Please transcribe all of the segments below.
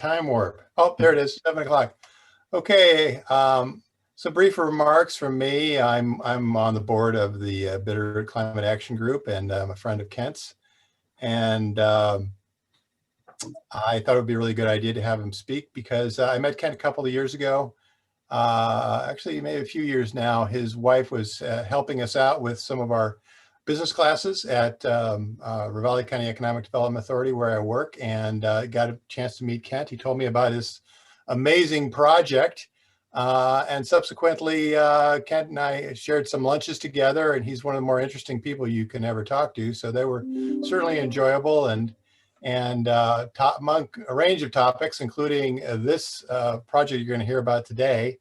time warp. Oh, there it is, 7 o'clock. Okay, some brief remarks from me. I'm on the board of the Bitterroot Climate Action Group, and I'm a friend of Kent's. And I thought it would be a really good idea to have him speak because I met Kent a couple of years ago. Actually, maybe a few years now. His wife was helping us out with some of our business classes at Ravalli County Economic Development Authority, where I work, and got a chance to meet Kent. He told me about his amazing project, and subsequently Kent and I shared some lunches together, and he's one of the more interesting people you can ever talk to, so they were certainly enjoyable, and among a range of topics, including this project you're going to hear about today.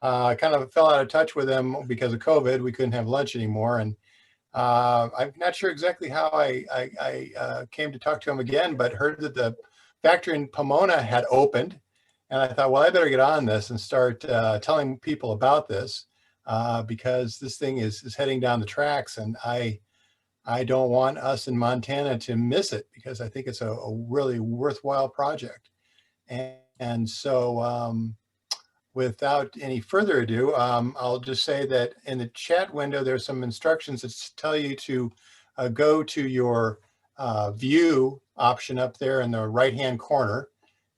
I kind of fell out of touch with him because of COVID. We couldn't have lunch anymore, and I'm not sure exactly how I came to talk to him again, but heard that the factory in Pomona had opened. And I thought, well, I better get on this and start telling people about this because this thing is heading down the tracks. And I don't want us in Montana to miss it because I think it's a really worthwhile project. And so without any further ado, I'll just say that in the chat window, there's some instructions that tell you to go to your view option up there in the right-hand corner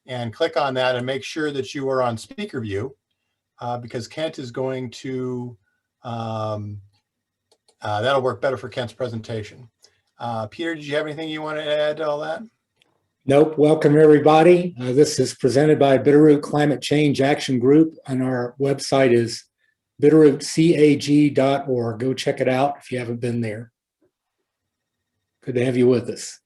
and click on that and make sure that you are on speaker view because Kent is going to, that'll work better for Kent's presentation. Peter, did you have anything you wanted to add to all that? Nope. Welcome, everybody. This is presented by Bitterroot Climate Change Action Group, and our website is bitterrootcag.org. Go check it out if you haven't been there. Good to have you with us.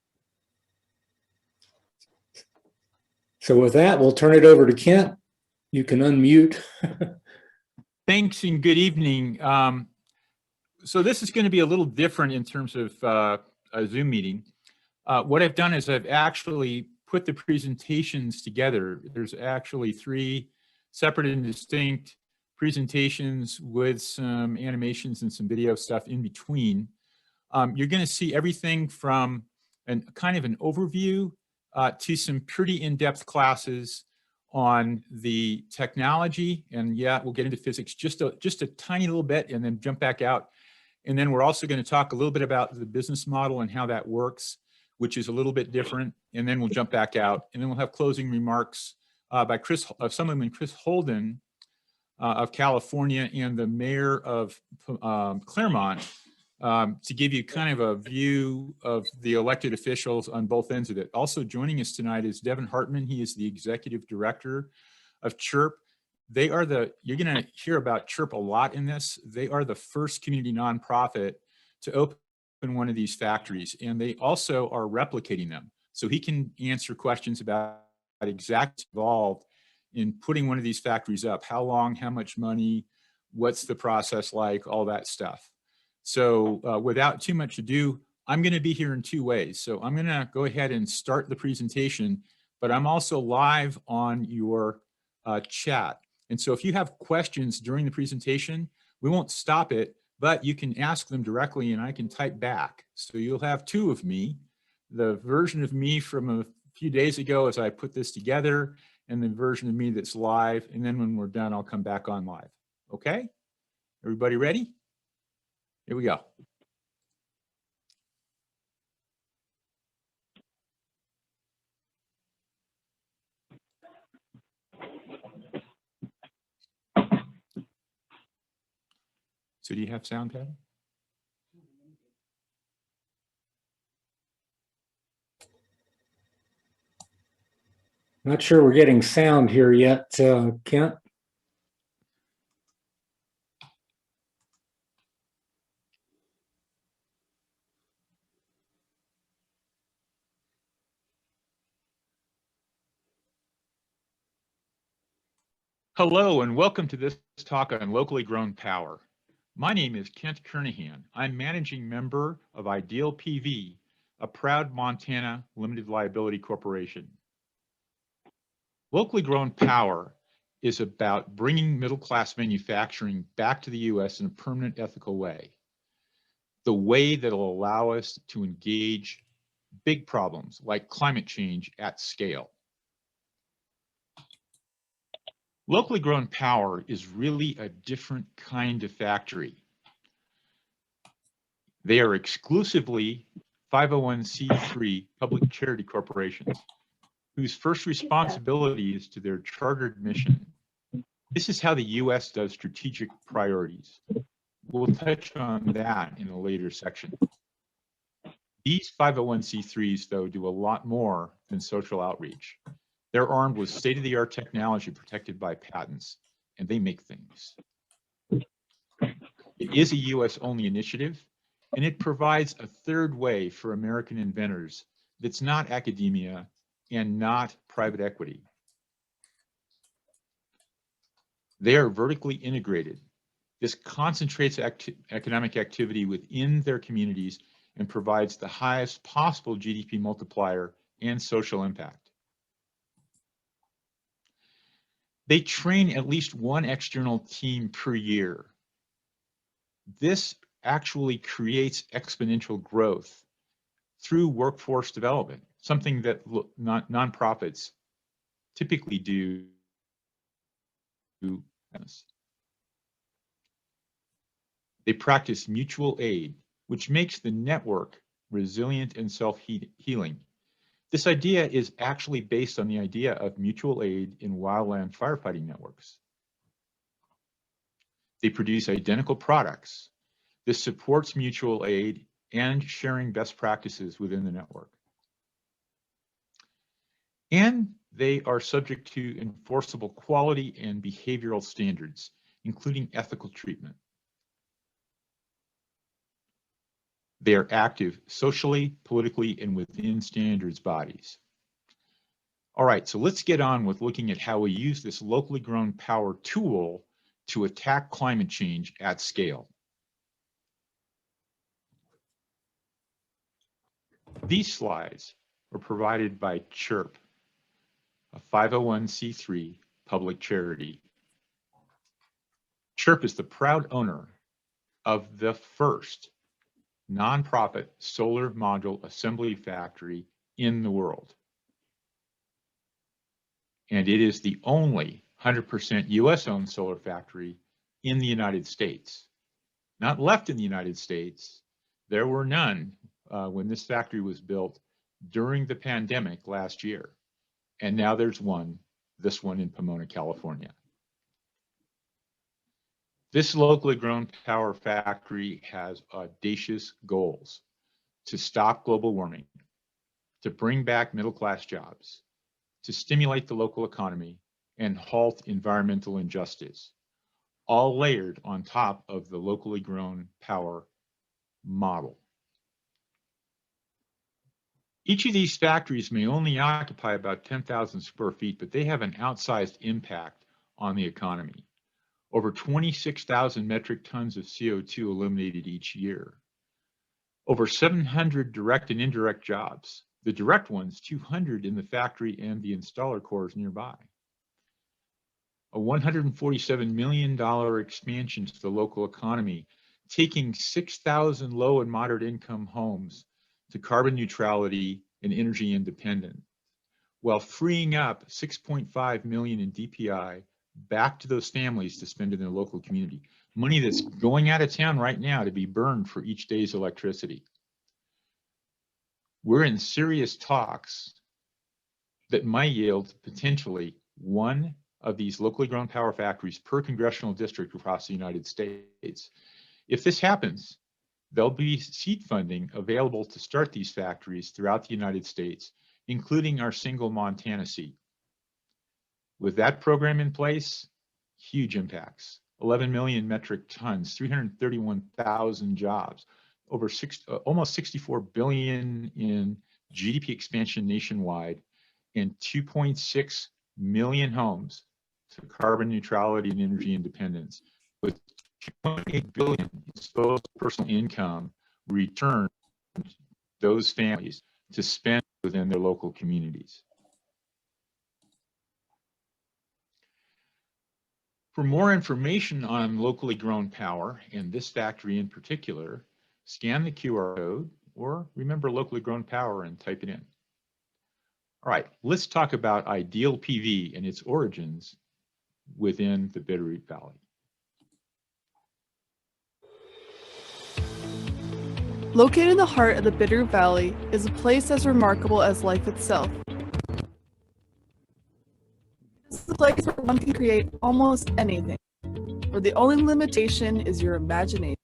So with that, we'll turn it over to Kent. You can unmute. Thanks and good evening. So this is going to be a little different in terms of a Zoom meeting. What I've done is I've actually put the presentations together. There's actually 3 separate and distinct presentations with some animations and some video stuff in between. You're going to see everything from kind of an overview to some pretty in-depth classes on the technology, and yeah, we'll get into physics just a tiny little bit and then jump back out. And then we're also going to talk a little bit about the business model and how that works, which is a little bit different, and then we'll jump back out, and then we'll have closing remarks by someone Chris Holden of California and the mayor of Claremont to give you kind of a view of the elected officials on both ends of it. Also joining us tonight is Devin Hartman. He is the executive director of CHIRP. They are you're going to hear about CHIRP a lot in this. They are the first community nonprofit to open one of these factories, and they also are replicating them. So he can answer questions about exactly involved in putting one of these factories up, how long, how much money, what's the process like, all that stuff. So without too much ado, I'm going to be here in 2 ways. So I'm going to go ahead and start the presentation, but I'm also live on your chat. And so if you have questions during the presentation, we won't stop it, but you can ask them directly and I can type back. So you'll have 2 of me, the version of me from a few days ago as I put this together, and the version of me that's live. And then when we're done, I'll come back on live. Okay? Everybody ready? Here we go. So do you have sound, Patty? Not sure we're getting sound here yet, Kent. Hello and welcome to this talk on locally grown power. My name is Kent Kernahan. I'm managing member of idealPV, a proud Montana limited liability corporation. Locally grown power is about bringing middle-class manufacturing back to the U.S. in a permanent ethical way. The way that will allow us to engage big problems like climate change at scale. Locally grown power is really a different kind of factory. They are exclusively 501c3 public charity corporations whose first responsibility is to their chartered mission. This is how the U.S. does strategic priorities. We'll touch on that in a later section. These 501c3s, though, do a lot more than social outreach. They're armed with state-of-the-art technology protected by patents, and they make things. It is a U.S.-only initiative, and it provides a third way for American inventors that's not academia and not private equity. They are vertically integrated. This concentrates economic activity within their communities and provides the highest possible GDP multiplier and social impact. They train at least one external team per year. This actually creates exponential growth through workforce development, something that nonprofits typically do. They practice mutual aid, which makes the network resilient and self-healing. This idea is actually based on the idea of mutual aid in wildland firefighting networks. They produce identical products. This supports mutual aid and sharing best practices within the network. And they are subject to enforceable quality and behavioral standards, including ethical treatment. They are active socially, politically, and within standards bodies. All right, so let's get on with looking at how we use this locally grown power tool to attack climate change at scale. These slides were provided by CHIRP, a 501c3 public charity. CHIRP is the proud owner of the first nonprofit solar module assembly factory in the world. And it is the only 100% US-owned solar factory in the United States. Not left in the United States. There were none when this factory was built during the pandemic last year. And now there's one, this one in Pomona, California. This locally grown power factory has audacious goals to stop global warming, to bring back middle-class jobs, to stimulate the local economy, and halt environmental injustice, all layered on top of the locally grown power model. Each of these factories may only occupy about 10,000 square feet, but they have an outsized impact on the economy. Over 26,000 metric tons of CO2 eliminated each year. Over 700 direct and indirect jobs. The direct ones, 200 in the factory and the installer cores nearby. A $147 million expansion to the local economy, taking 6,000 low and moderate income homes to carbon neutrality and energy independence, while freeing up 6.5 million in DPI back to those families to spend in their local community. Money that's going out of town right now to be burned for each day's electricity. We're in serious talks that might yield potentially one of these locally grown power factories per congressional district across the United States. If this happens, there'll be seed funding available to start these factories throughout the United States, including our single Montana seat. With that program in place, huge impacts. 11 million metric tons, 331,000 jobs, over almost 64 billion in GDP expansion nationwide, and 2.6 million homes to carbon neutrality and energy independence, with 2.8 billion disposable personal income returned to those families to spend within their local communities. For more information on locally grown power, and this factory in particular, scan the QR code or remember locally grown power and type it in. All right, let's talk about idealPV and its origins within the Bitterroot Valley. Located in the heart of the Bitterroot Valley is a place as remarkable as life itself. This is a place where one can create almost anything, where the only limitation is your imagination.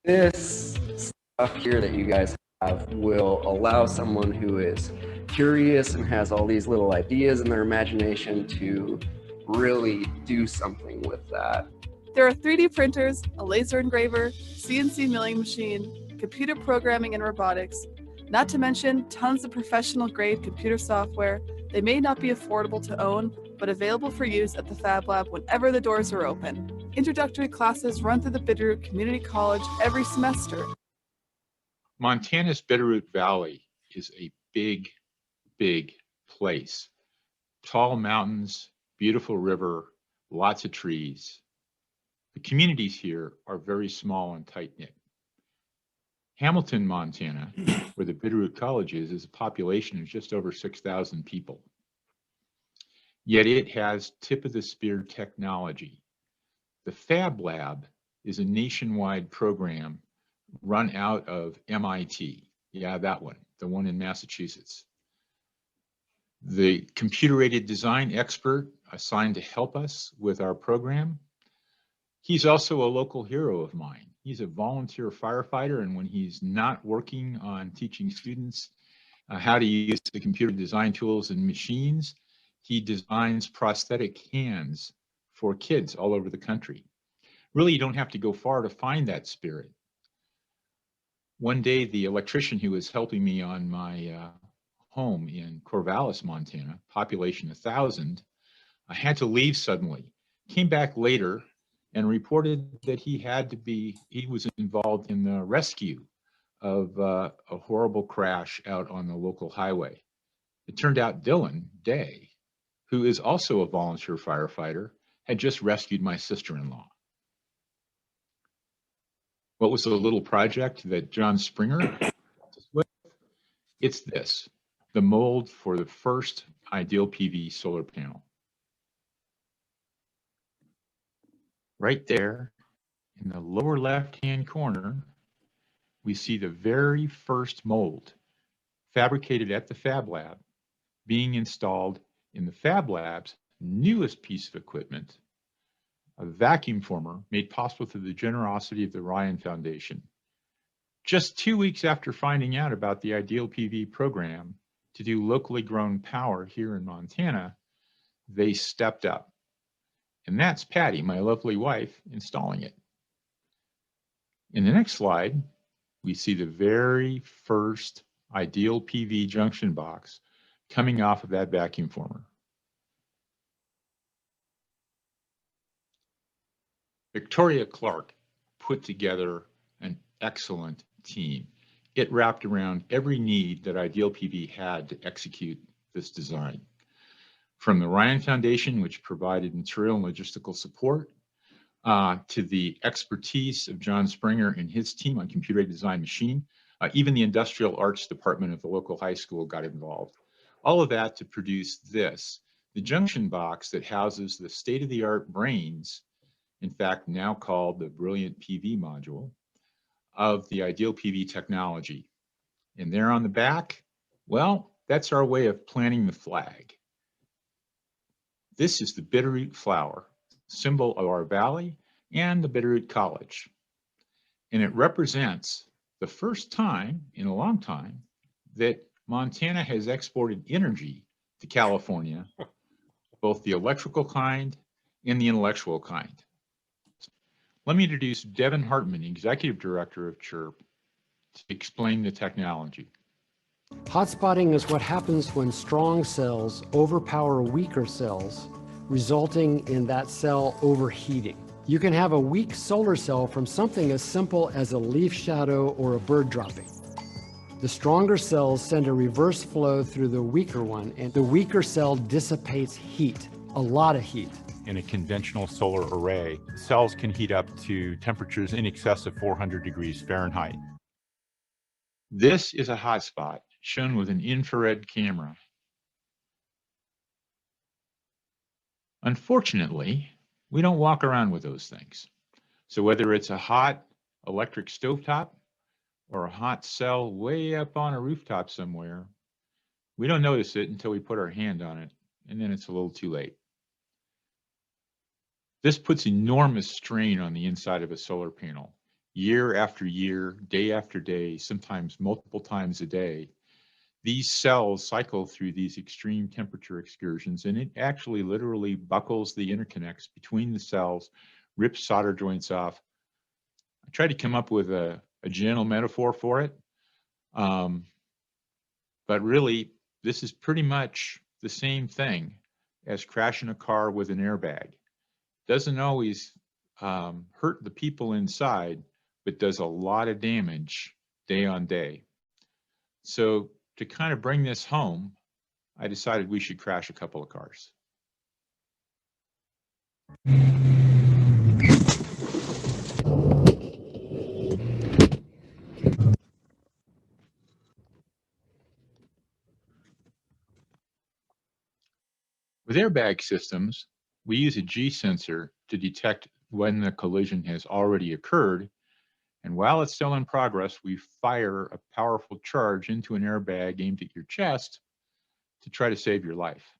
This stuff here that you guys have will allow someone who is curious and has all these little ideas in their imagination to really do something with that. There are 3D printers, a laser engraver, CNC milling machine, computer programming and robotics, not to mention tons of professional-grade computer software. They may not be affordable to own, but available for use at the Fab Lab whenever the doors are open. Introductory classes run through the Bitterroot Community College every semester. Montana's Bitterroot Valley is a big, big place. Tall mountains, beautiful river, lots of trees. The communities here are very small and tight-knit. Hamilton, Montana, where the Bitterroot College is a population of just over 6,000 people. Yet it has tip-of-the-spear technology. The Fab Lab is a nationwide program run out of MIT. Yeah, that one, the one in Massachusetts. The computer-aided design expert assigned to help us with our program, he's also a local hero of mine. He's a volunteer firefighter, and when he's not working on teaching students how to use the computer design tools and machines, he designs prosthetic hands for kids all over the country. Really, you don't have to go far to find that spirit. One day, the electrician who was helping me on my home in Corvallis, Montana, population 1,000, had to leave suddenly. Came back later and reported that he was involved in the rescue of a horrible crash out on the local highway. It turned out Dylan Day, who is also a volunteer firefighter, had just rescued my sister-in-law. What was the little project that John Springer helped us with? It's this, the mold for the first idealPV solar panel. Right there in the lower left-hand corner, we see the very first mold fabricated at the Fab Lab being installed in the Fab Lab's newest piece of equipment, a vacuum former made possible through the generosity of the Ryan Foundation. Just 2 weeks after finding out about the idealPV program to do locally grown power here in Montana, they stepped up. And that's Patty, my lovely wife, installing it. In the next slide, we see the very first idealPV junction box coming off of that vacuum former. Victoria Clark put together an excellent team. It wrapped around every need that idealPV had to execute this design. From the Ryan Foundation, which provided material and logistical support, to the expertise of John Springer and his team on computer-aided design machine, even the industrial arts department of the local high school got involved. All of that to produce this, the junction box that houses the state-of-the-art brains, in fact, now called the Brilliant PV module, of the idealPV technology. And there on the back, well, that's our way of planting the flag. This is the Bitterroot flower, symbol of our valley and the Bitterroot College. And it represents the first time in a long time that Montana has exported energy to California, both the electrical kind and the intellectual kind. Let me introduce Devin Hartman, Executive Director of CHIRP, to explain the technology. Hotspotting is what happens when strong cells overpower weaker cells, resulting in that cell overheating. You can have a weak solar cell from something as simple as a leaf shadow or a bird dropping. The stronger cells send a reverse flow through the weaker one, and the weaker cell dissipates heat, a lot of heat. In a conventional solar array, cells can heat up to temperatures in excess of 400 degrees Fahrenheit. This is a hotspot shown with an infrared camera. Unfortunately, we don't walk around with those things. So whether it's a hot electric stovetop or a hot cell way up on a rooftop somewhere, we don't notice it until we put our hand on it, and then it's a little too late. This puts enormous strain on the inside of a solar panel. Year after year, day after day, sometimes multiple times a day, these cells cycle through these extreme temperature excursions, and it actually literally buckles the interconnects between the cells, rips solder joints off. I tried to come up with a gentle metaphor for it, but really, this is pretty much the same thing as crashing a car with an airbag. Doesn't always hurt the people inside, but does a lot of damage day on day. So to kind of bring this home, I decided we should crash a couple of cars. With airbag systems, we use a G sensor to detect when the collision has already occurred. And while it's still in progress, we fire a powerful charge into an airbag aimed at your chest to try to save your life.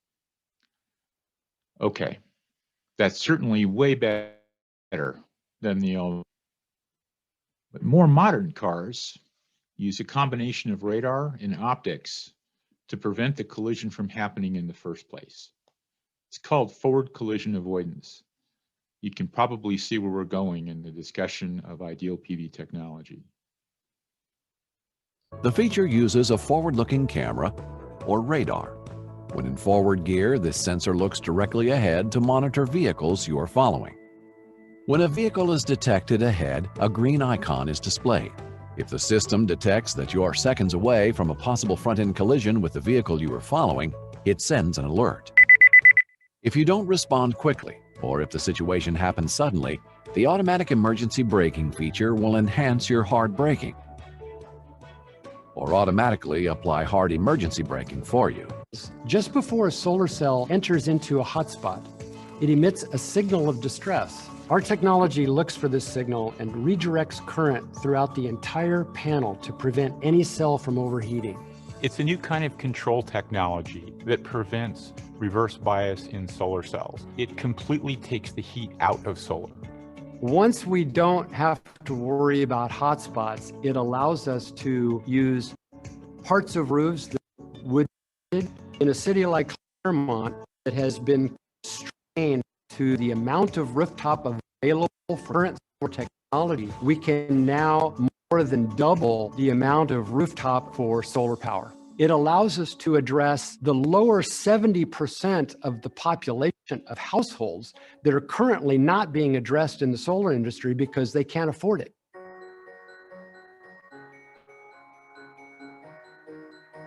Okay, that's certainly way better than the old. But more modern cars use a combination of radar and optics to prevent the collision from happening in the first place. It's called forward collision avoidance. You can probably see where we're going in the discussion of idealPV technology. The feature uses a forward-looking camera or radar. When in forward gear, this sensor looks directly ahead to monitor vehicles you are following. When a vehicle is detected ahead, a green icon is displayed. If the system detects that you are seconds away from a possible front-end collision with the vehicle you are following, it sends an alert. If you don't respond quickly, or if the situation happens suddenly, the automatic emergency braking feature will enhance your hard braking or automatically apply hard emergency braking for you. Just before a solar cell enters into a hotspot, it emits a signal of distress. Our technology looks for this signal and redirects current throughout the entire panel to prevent any cell from overheating. It's a new kind of control technology that prevents reverse bias in solar cells. It completely takes the heat out of solar. Once we don't have to worry about hotspots, it allows us to use parts of roofs that would, in a city like Kernahan, that has been strained to the amount of rooftop available for current solar technology. We can now more than double the amount of rooftop for solar power. It allows us to address the lower 70% of the population of households that are currently not being addressed in the solar industry because they can't afford it.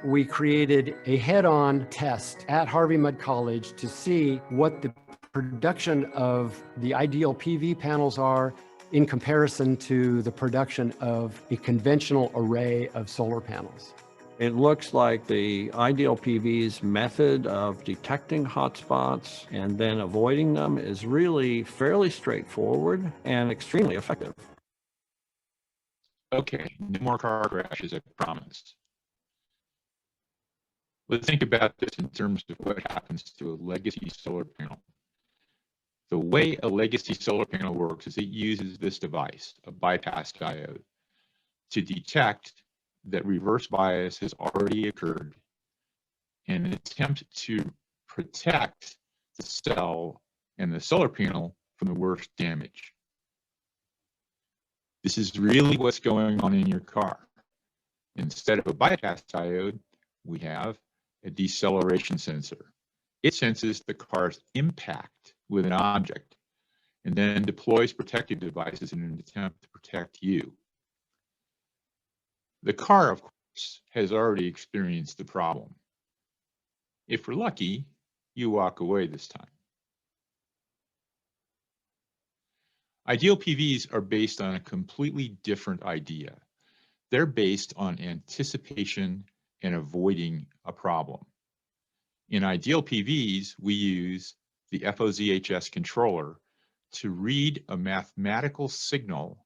We created a head-on test at Harvey Mudd College to see what the production of the idealPV panels are in comparison to the production of a conventional array of solar panels. It looks like the idealPV's method of detecting hotspots and then avoiding them is really fairly straightforward and extremely effective. Okay, no more car crashes, I promise. Let's think about this in terms of what happens to a legacy solar panel. The way a legacy solar panel works is it uses this device, a bypass diode, to detect that reverse bias has already occurred and attempt to protect the cell and the solar panel from the worst damage. This is really what's going on in your car. Instead of a bypass diode, we have a deceleration sensor. It senses the car's impact with an object and then deploys protective devices in an attempt to protect you. The car, of course, has already experienced the problem. If we're lucky, you walk away this time. idealPVs are based on a completely different idea. They're based on anticipation and avoiding a problem. In idealPVs, we use the FOZHS controller to read a mathematical signal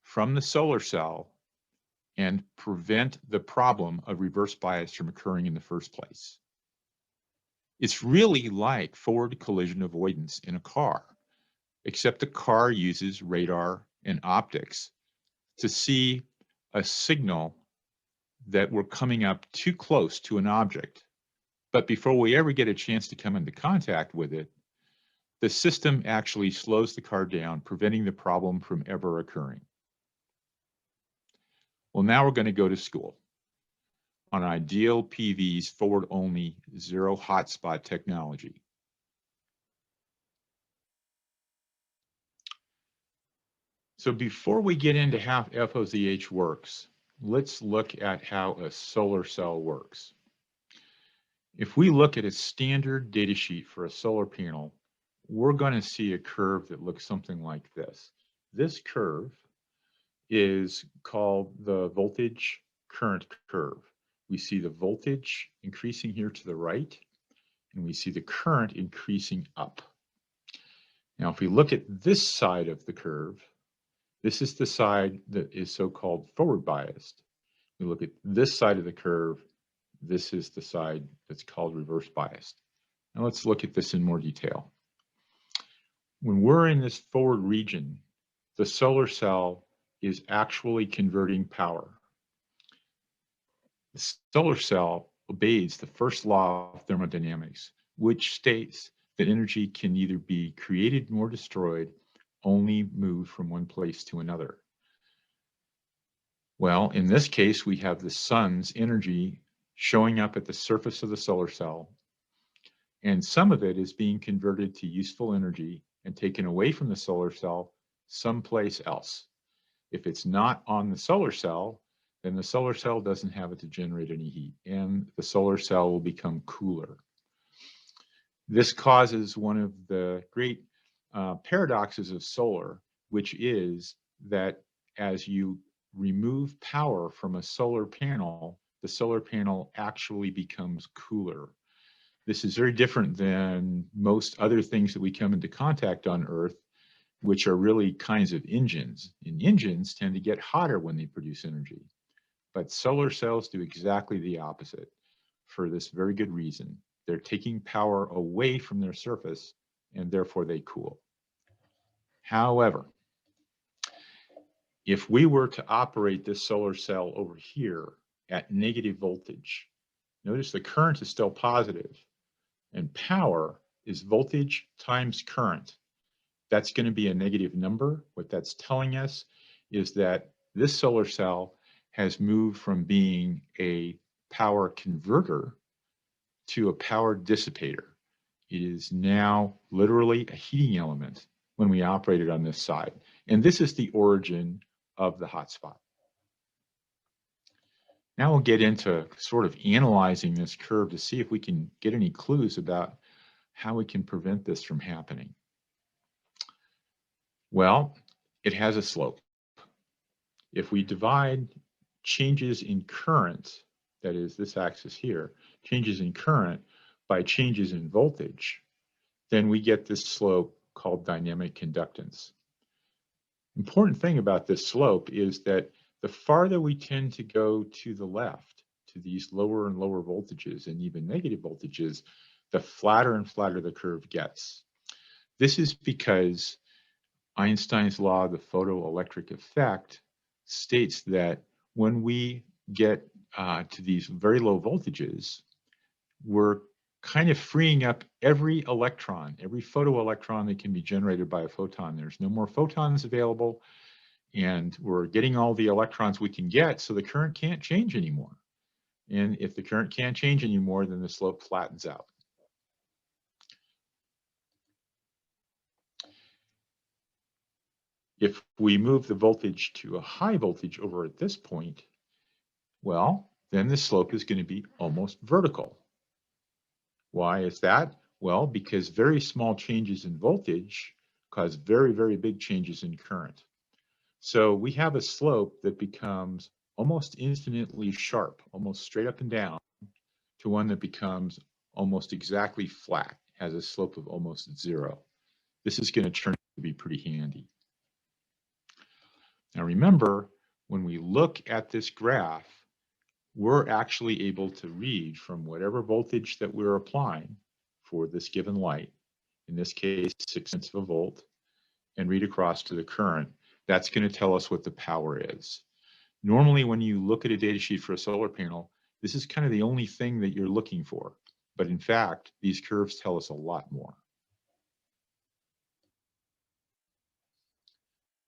from the solar cell and prevent the problem of reverse bias from occurring in the first place. It's really like forward collision avoidance in a car, except the car uses radar and optics to see a signal that we're coming up too close to an object. But before we ever get a chance to come into contact with it, the system actually slows the car down, preventing the problem from ever occurring. Well, now we're going to go to school on idealPV's forward-only zero hotspot technology. So before we get into how FOZH works, let's look at how a solar cell works. If we look at a standard data sheet for a solar panel, we're going to see a curve that looks something like this. This curve is called the voltage current curve. We see the voltage increasing here to the right, and we see the current increasing up. Now, if we look at this side of the curve, this is the side that is so-called forward biased. We look at this side of the curve, this is the side that's called reverse biased. Now let's look at this in more detail. When we're in this forward region, the solar cell is actually converting power. The solar cell obeys the first law of thermodynamics, which states that energy can neither be created nor destroyed, only moved from one place to another. Well, in this case, we have the sun's energy showing up at the surface of the solar cell, and some of it is being converted to useful energy and taken away from the solar cell someplace else. If it's not on the solar cell, then the solar cell doesn't have it to generate any heat, and the solar cell will become cooler. This causes one of the great paradoxes of solar, which is that as you remove power from a solar panel, the solar panel actually becomes cooler. This is very different than most other things that we come into contact on Earth, which are really kinds of engines. And engines tend to get hotter when they produce energy. But solar cells do exactly the opposite for this very good reason. They're taking power away from their surface, and therefore they cool. However, if we were to operate this solar cell over here at negative voltage, notice the current is still positive, and power is voltage times current. That's going to be a negative number. What that's telling us is that this solar cell has moved from being a power converter to a power dissipator. It is now literally a heating element when we operate it on this side. And this is the origin of the hotspot. Now we'll get into sort of analyzing this curve to see if we can get any clues about how we can prevent this from happening. Well, it has a slope. If we divide changes in current, that is this axis here, changes in current by changes in voltage, then we get this slope called dynamic conductance. Important thing about this slope is that the farther we tend to go to the left, to these lower and lower voltages and even negative voltages, the flatter and flatter the curve gets. This is because Einstein's law of the photoelectric effect states that when we get to these very low voltages, we're kind of freeing up every electron, every photoelectron that can be generated by a photon. There's no more photons available, and we're getting all the electrons we can get, so the current can't change anymore. And if the current can't change anymore, then the slope flattens out. If we move the voltage to a high voltage over at this point, well, then the slope is going to be almost vertical. Why is that? Well, because very small changes in voltage cause very, very big changes in current. So we have a slope that becomes almost infinitely sharp, almost straight up and down, to one that becomes almost exactly flat. has a slope of almost 0. This is going to turn out to be pretty handy. Now remember, when we look at this graph, we're actually able to read from whatever voltage that we're applying for this given light, in this case 0.6 of a volt, and read across to the current. That's going to tell us what the power is. Normally, when you look at a data sheet for a solar panel, this is kind of the only thing that you're looking for. But in fact, these curves tell us a lot more.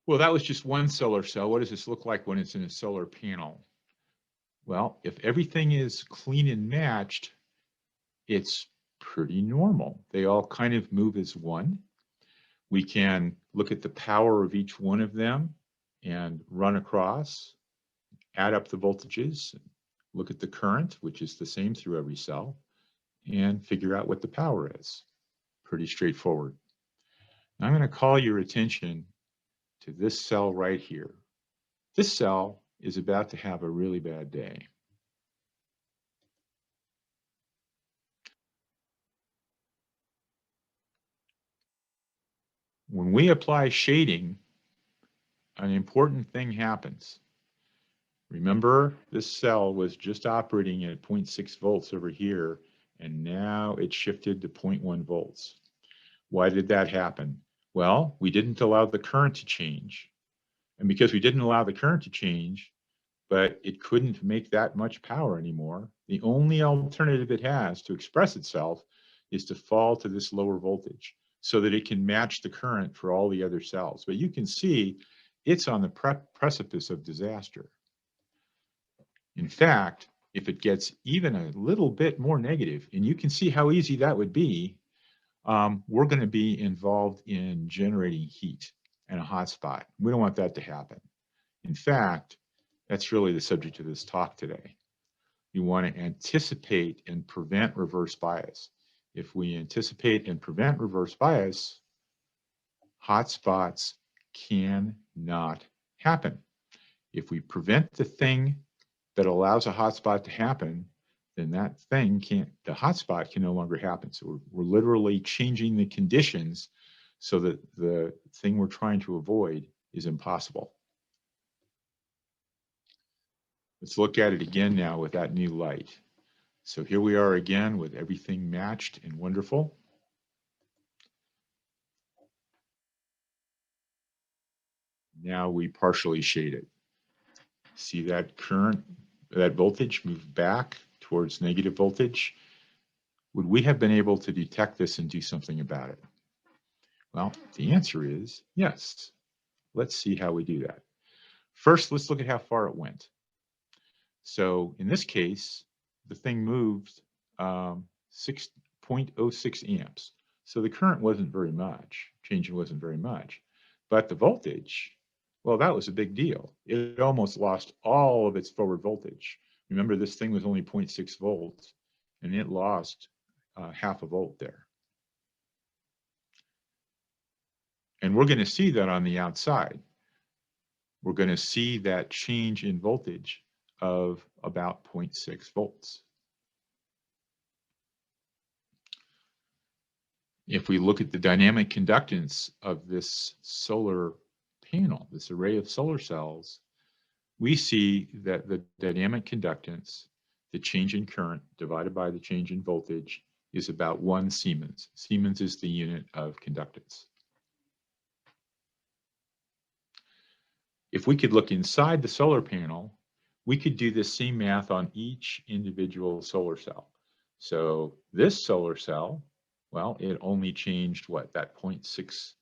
Well, that was just one solar cell. What does this look like when it's in a solar panel? Well, if everything is clean and matched, it's pretty normal. They all kind of move as one. We can look at the power of each one of them and run across, add up the voltages, look at the current, which is the same through every cell, and figure out what the power is. Pretty straightforward. Now I'm going to call your attention to this cell right here. This cell is about to have a really bad day. When we apply shading, an important thing happens. Remember, this cell was just operating at 0.6 volts over here, and now it shifted to 0.1 volts. Why did that happen? Well, we didn't allow the current to change. And because we didn't allow the current to change, but it couldn't make that much power anymore, the only alternative it has to express itself is to fall to this lower voltage so that it can match the current for all the other cells. But you can see it's on the precipice of disaster. In fact, if it gets even a little bit more negative, and you can see how easy that would be, we're going to be involved in generating heat and a hot spot. We don't want that to happen. In fact, that's really the subject of this talk today. You want to anticipate and prevent reverse bias. If we anticipate and prevent reverse bias, hot spots cannot happen. If we prevent the thing that allows a hot spot to happen, then that thing can't, the hot spot can no longer happen. So we're literally changing the conditions so that the thing we're trying to avoid is impossible. Let's look at it again now with that new light. So here we are again with everything matched and wonderful. Now we partially shade it. See that current, that voltage move back towards negative voltage? Would we have been able to detect this and do something about it? Well, the answer is yes. Let's see how we do that. First, let's look at how far it went. So in this case, the thing moved 6.06 amps. So the current wasn't very much, changing wasn't very much. But the voltage, well, that was a big deal. It almost lost all of its forward voltage. Remember, this thing was only 0.6 volts, and it lost half a volt there. And we're going to see that on the outside. We're going to see that change in voltage of about 0.6 volts. If we look at the dynamic conductance of this solar panel, this array of solar cells, we see that the dynamic conductance, the change in current divided by the change in voltage, is about 1 Siemens. Siemens is the unit of conductance. If we could look inside the solar panel, we could do the same math on each individual solar cell. So this solar cell, well, it only changed what, that 0.6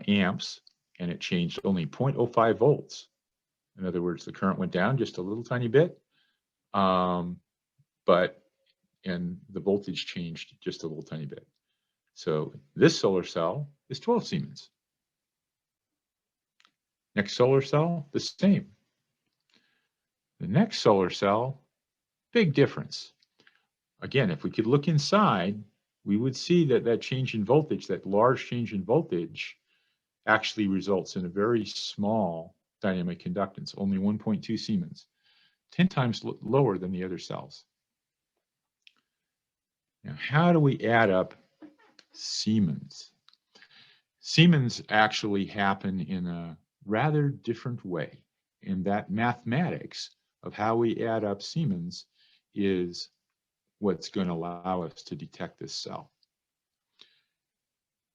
amps, and it changed only 0.05 volts. In other words, the current went down just a little tiny bit, and the voltage changed just a little tiny bit. So this solar cell is 12 Siemens. Next solar cell, the same. The next solar cell, big difference. Again, if we could look inside, we would see that that change in voltage, that large change in voltage, actually results in a very small dynamic conductance, only 1.2 Siemens, 10 times lower than the other cells. Now, how do we add up Siemens. Siemens actually happen in a rather different way, in that mathematics of how we add up Siemens is what's going to allow us to detect this cell.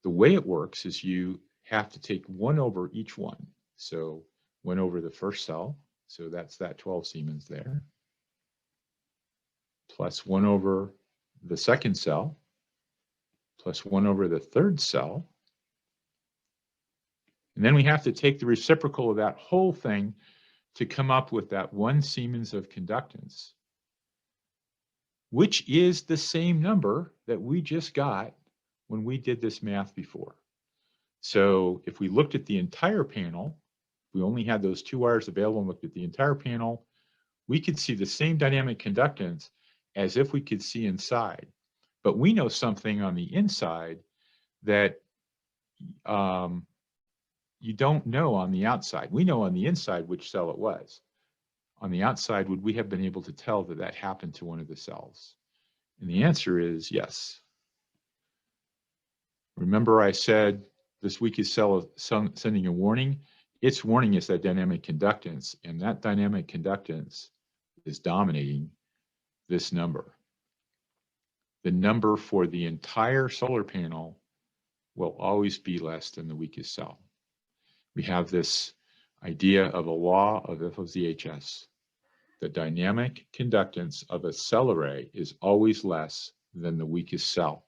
The way it works is you have to take 1 over each one. So 1 over the first cell, so that's that 12 Siemens there, plus 1 over the second cell, plus 1 over the third cell. And then we have to take the reciprocal of that whole thing to come up with that 1 Siemens of conductance, which is the same number that we just got when we did this math before. So if we looked at the entire panel, we only had those 2 wires available and looked at the entire panel, we could see the same dynamic conductance as if we could see inside. But we know something on the inside that you don't know on the outside. We know on the inside which cell it was. On the outside, would we have been able to tell that that happened to one of the cells? And the answer is yes. Remember I said this weak is sending a warning? Its warning is that dynamic conductance, and that dynamic conductance is dominating this number. The number for the entire solar panel will always be less than the weakest cell. We have this idea of a law of FOZHS. The dynamic conductance of a cell array is always less than the weakest cell.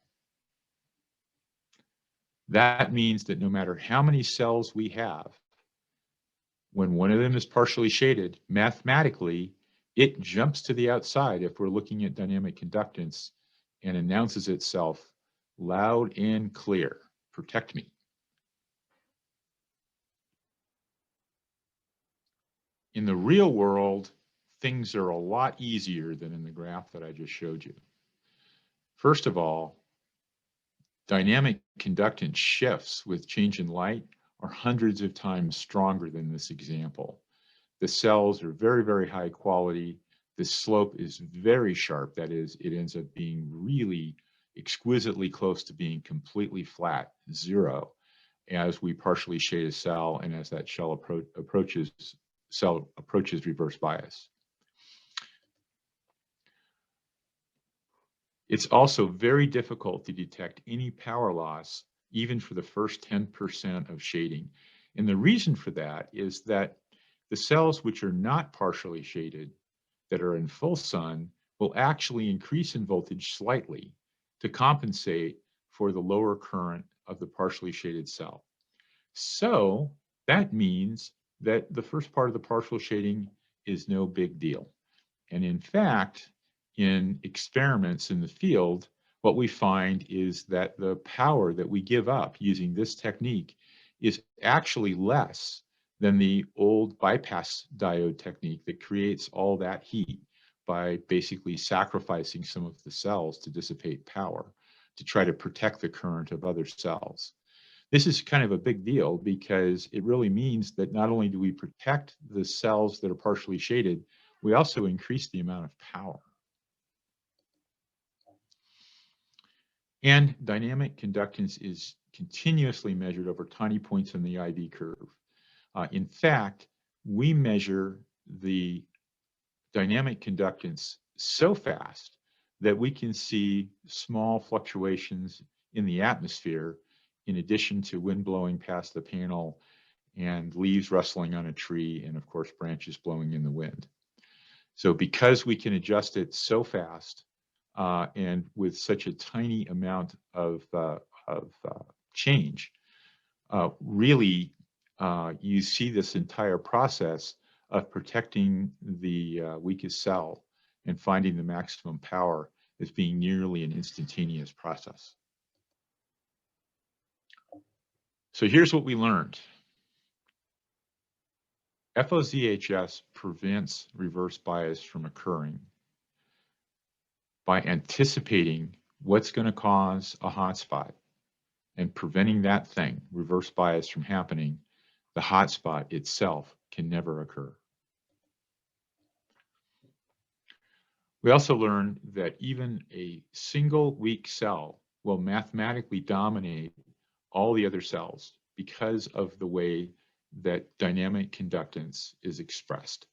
That means that no matter how many cells we have, when one of them is partially shaded, mathematically, it jumps to the outside if we're looking at dynamic conductance and announces itself loud and clear, protect me. In the real world, things are a lot easier than in the graph that I just showed you. First of all, dynamic conductance shifts with change in light are hundreds of times stronger than this example. The cells are very, very high quality. The slope is very sharp. That is, it ends up being really exquisitely close to being completely flat, 0, as we partially shade a cell and as that cell approaches reverse bias. It's also very difficult to detect any power loss, even for the first 10% of shading. And the reason for that is that the cells which are not partially shaded, that are in full sun, will actually increase in voltage slightly to compensate for the lower current of the partially shaded cell. So that means that the first part of the partial shading is no big deal. And in fact, in experiments in the field, what we find is that the power that we give up using this technique is actually less than the old bypass diode technique that creates all that heat by basically sacrificing some of the cells to dissipate power to try to protect the current of other cells. This is kind of a big deal because it really means that not only do we protect the cells that are partially shaded, we also increase the amount of power. And dynamic conductance is continuously measured over tiny points on the IV curve. In fact, we measure the dynamic conductance so fast that we can see small fluctuations in the atmosphere in addition to wind blowing past the panel and leaves rustling on a tree and of course branches blowing in the wind. So because we can adjust it so fast and with such a tiny amount of change, really you see this entire process of protecting the weakest cell and finding the maximum power as being nearly an instantaneous process. So here's what we learned. FOZHS prevents reverse bias from occurring by anticipating what's going to cause a hotspot and preventing that thing, reverse bias, from happening. The hotspot itself can never occur. We also learned that even a single weak cell will mathematically dominate all the other cells because of the way that dynamic conductance is expressed.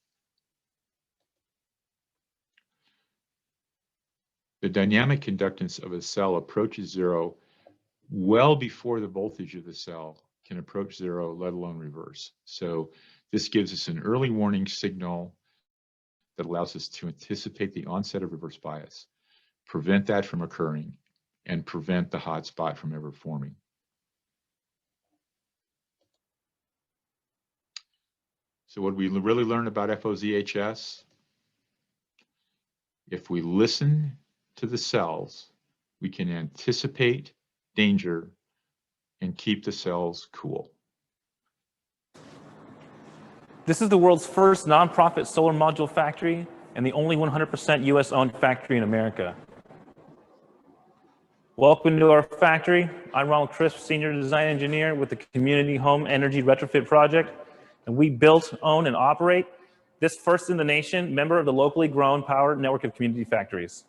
The dynamic conductance of a cell approaches zero well before the voltage of the cell can approach zero, let alone reverse. So this gives us an early warning signal that allows us to anticipate the onset of reverse bias, prevent that from occurring, and prevent the hot spot from ever forming. So what we really learned about FOZHS? If we listen to the cells, we can anticipate danger and keep the cells cool. This is the world's first nonprofit solar module factory and the only 100% US-owned factory in America. Welcome to our factory. I'm Ronald Crisp, Senior Design Engineer with the Community Home Energy Retrofit Project, and we built, own, and operate this first in the nation member of the locally grown power network of community factories.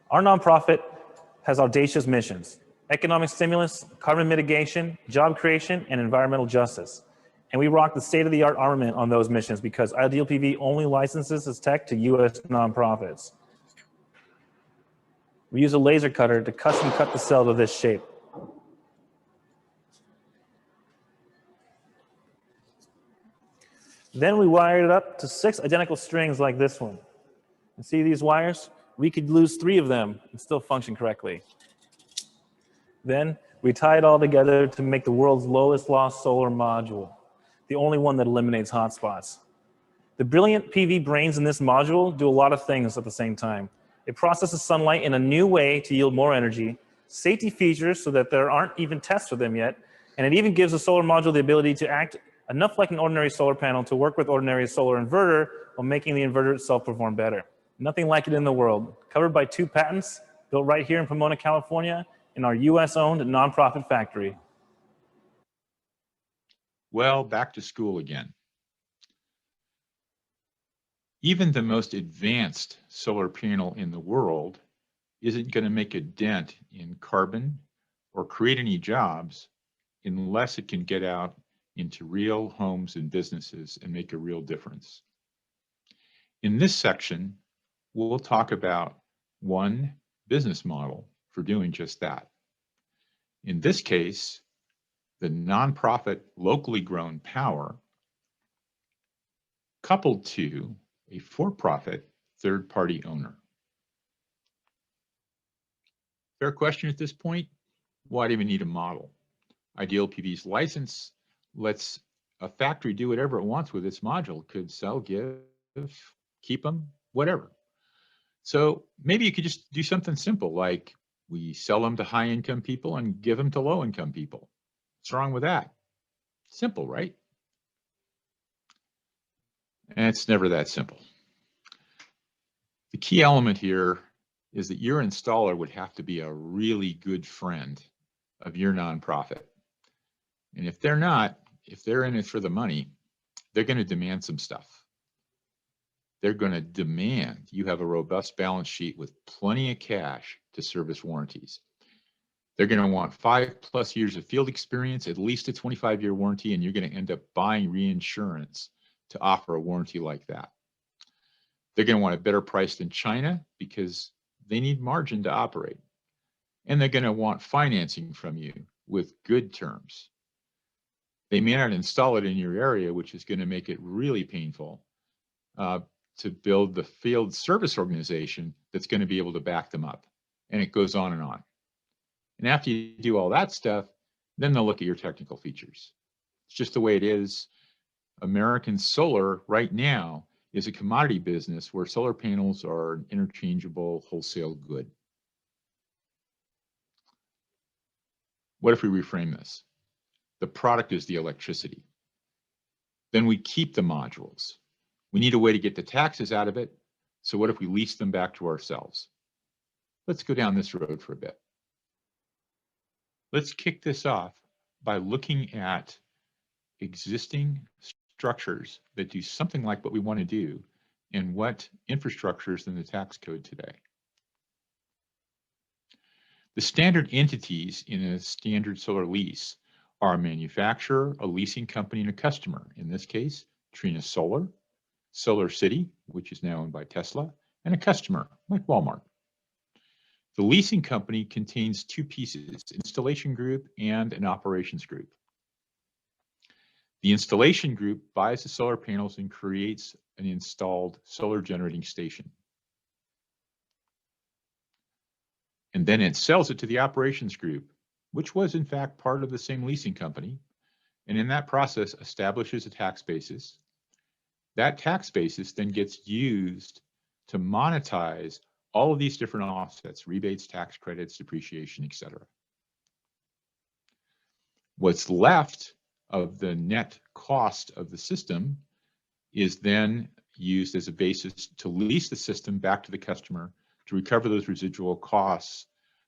Our nonprofit has audacious missions: economic stimulus, carbon mitigation, job creation, and environmental justice. And we rock the state-of-the-art armament on those missions because idealPV only licenses its tech to US nonprofits. We use a laser cutter to custom cut the cells of this shape. Then we wired it up to 6 identical strings like this one. And see these wires? We could lose 3 of them and still function correctly. Then we tie it all together to make the world's lowest loss solar module, the only one that eliminates hotspots. The brilliant PV brains in this module do a lot of things at the same time. It processes sunlight in a new way to yield more energy, safety features so that there aren't even tests for them yet, and it even gives the solar module the ability to act enough like an ordinary solar panel to work with ordinary solar inverter while making the inverter itself perform better. Nothing like it in the world. Covered by 2 patents, built right here in Pomona, California, in our US-owned nonprofit factory. Well, back to school again. Even the most advanced solar panel in the world isn't going to make a dent in carbon or create any jobs unless it can get out into real homes and businesses and make a real difference. In this section, we'll talk about one business model for doing just that. In this case, the nonprofit locally grown power coupled to a for-profit third-party owner. Fair question at this point. Why do we need a model? idealPV's license lets a factory do whatever it wants with its module. Could sell, give, keep them, whatever. So maybe you could just do something simple like we sell them to high-income people and give them to low-income people. What's wrong with that? Simple, right? And it's never that simple. The key element here is that your installer would have to be a really good friend of your nonprofit. And if they're not, if they're in it for the money, they're going to demand some stuff. They're going to demand you have a robust balance sheet with plenty of cash to service warranties. They're going to want 5+ years of field experience, at least a 25-year warranty, and you're going to end up buying reinsurance to offer a warranty like that. They're going to want a better price than China because they need margin to operate. And they're going to want financing from you with good terms. They may not install it in your area, which is going to make it really painful to build the field service organization that's going to be able to back them up. And it goes on and on. And after you do all that stuff, then they'll look at your technical features. It's just the way it is. American solar right now is a commodity business where solar panels are an interchangeable wholesale good. What if we reframe this? The product is the electricity. Then we keep the modules. We need a way to get the taxes out of it. So what if we lease them back to ourselves? Let's go down this road for a bit. Let's kick this off by looking at existing structures that do something like what we want to do and what infrastructure is in the tax code today. The standard entities in a standard solar lease are a manufacturer, a leasing company, and a customer. In this case, Trina Solar, Solar City, which is now owned by Tesla, and a customer like Walmart. The leasing company contains two pieces, installation group and an operations group. The installation group buys the solar panels and creates an installed solar generating station. And then it sells it to the operations group, which was in fact part of the same leasing company. And in that process establishes a tax basis. That tax basis then gets used to monetize all of these different offsets, rebates, tax credits, depreciation, etc. What's left of the net cost of the system is then used as a basis to lease the system back to the customer to recover those residual costs,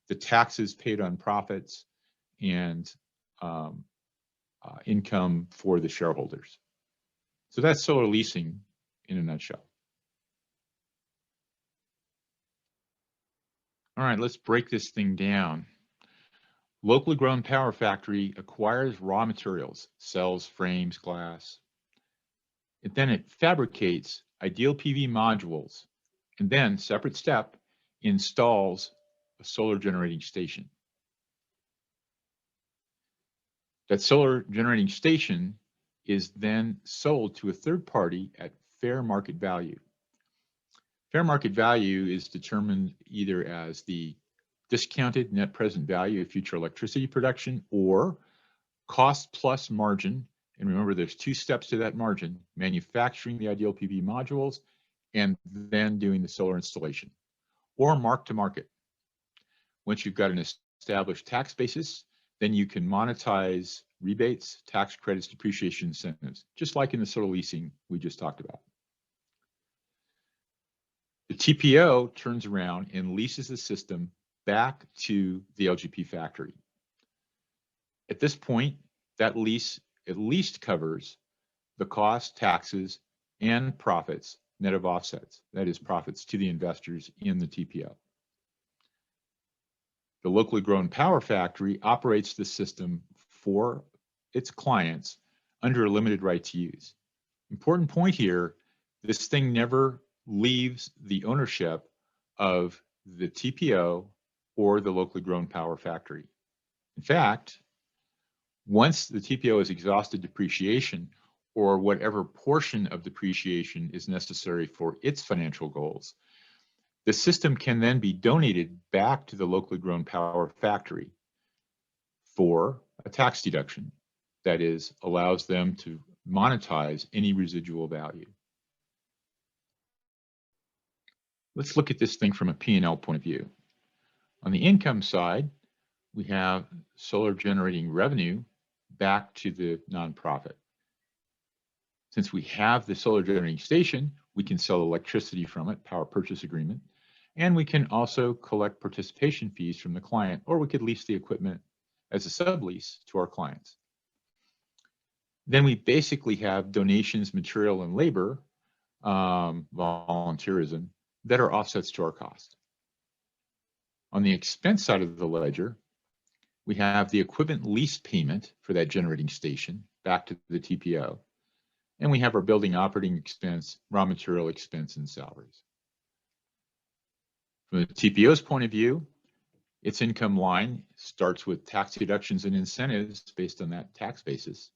the taxes paid on profits, and income for the shareholders. So that's solar leasing in a nutshell. All right, let's break this thing down. Locally grown power factory acquires raw materials, cells, frames, glass. Then it fabricates ideal PV modules, and then, separate step, installs a solar generating station. That solar generating station is then sold to a third party at fair market value. Fair market value is determined either as the discounted net present value of future electricity production or cost plus margin. And remember, there's two steps to that margin: manufacturing the ideal PV modules and then doing the solar installation, or mark to market. Once you've got an established tax basis, then you can monetize rebates, tax credits, depreciation incentives, just like in the solar leasing we just talked about. The TPO turns around and leases the system back to the LGP factory. At this point, that lease at least covers the cost, taxes, and profits net of offsets. That is, profits to the investors in the TPO. The locally grown power factory operates the system for its clients under a limited right to use. Important point here, this thing never leaves the ownership of the TPO or the locally grown power factory. In fact, once the TPO has exhausted depreciation or whatever portion of depreciation is necessary for its financial goals, the system can then be donated back to the locally grown power factory for a tax deduction that is, allows them to monetize any residual value. Let's look at this thing from a P&L point of view. On the income side, we have solar generating revenue back to the nonprofit. Since we have the solar generating station, we can sell electricity from it, power purchase agreement, and we can also collect participation fees from the client, or we could lease the equipment as a sublease to our clients. Then we basically have donations, material, and labor, volunteerism, that are offsets to our cost. On the expense side of the ledger, we have the equipment lease payment for that generating station back to the TPO. And we have our building operating expense, raw material expense, and salaries. From the TPO's point of view, its income line starts with tax deductions and incentives based on that tax basis,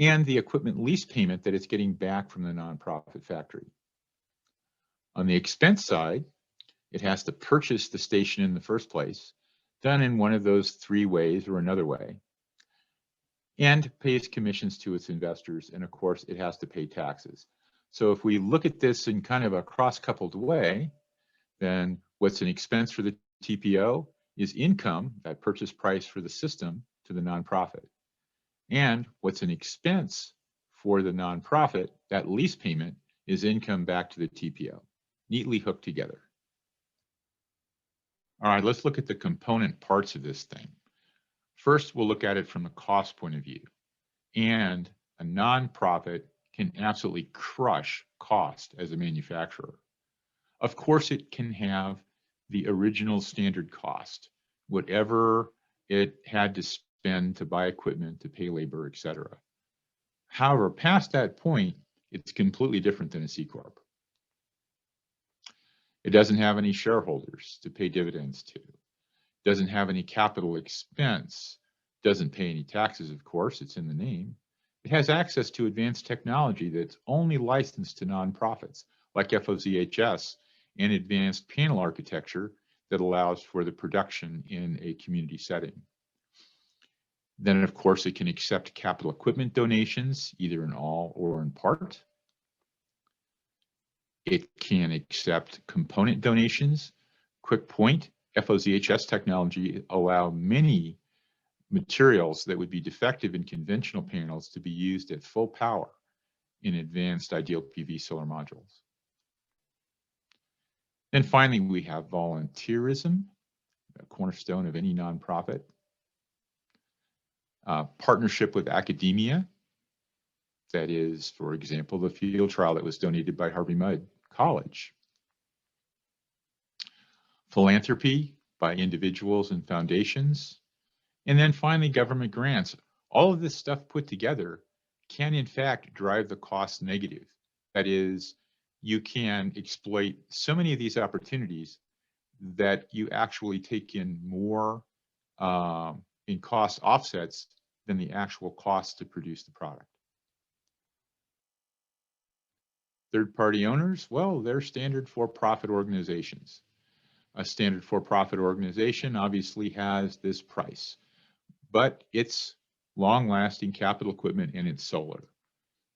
and the equipment lease payment that it's getting back from the nonprofit factory. On the expense side, it has to purchase the station in the first place, done in one of those three ways or another way, and pays commissions to its investors, and of course it has to pay taxes. So if we look at this in kind of a cross-coupled way, then what's an expense for the TPO is income, that purchase price for the system, to the nonprofit. And what's an expense for the nonprofit, that lease payment, is income back to the TPO, neatly hooked together. All right, let's look at the component parts of this thing. First, we'll look at it from a cost point of view. And a nonprofit can absolutely crush cost as a manufacturer. Of course, it can have the original standard cost, whatever it had to spend to buy equipment, to pay labor, etc. However, past that point, it's completely different than a C Corp. It doesn't have any shareholders to pay dividends to, doesn't have any capital expense, doesn't pay any taxes, of course, it's in the name. It has access to advanced technology that's only licensed to nonprofits, like FOZHS, and advanced panel architecture that allows for the production in a community setting. Then, of course, it can accept capital equipment donations, either in all or in part. It can accept component donations. Quick point, FOZHS technology allow many materials that would be defective in conventional panels to be used at full power in advanced idealPV solar modules. Then finally, we have volunteerism, a cornerstone of any nonprofit. Partnership with academia, that is, for example, the field trial that was donated by Harvey Mudd College. Philanthropy by individuals and foundations. And then finally, government grants. All of this stuff put together can in fact drive the cost negative. That is, you can exploit so many of these opportunities that you actually take in more in cost offsets than the actual cost to produce the product. Third-party owners, well, they're standard for-profit organizations. A standard for-profit organization obviously has this price, but it's long-lasting capital equipment and it's solar.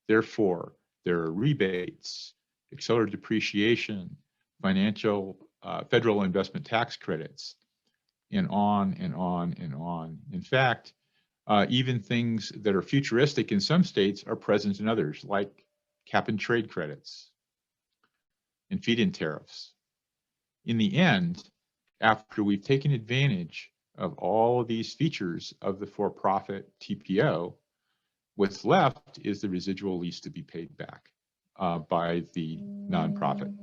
Therefore, there are rebates, accelerated depreciation, financial federal investment tax credits, and on and on and on. In fact, even things that are futuristic in some states are present in others, like cap and trade credits and feed-in tariffs. In the end, after we've taken advantage of all of these features of the for-profit TPO, what's left is the residual lease to be paid back by the nonprofit.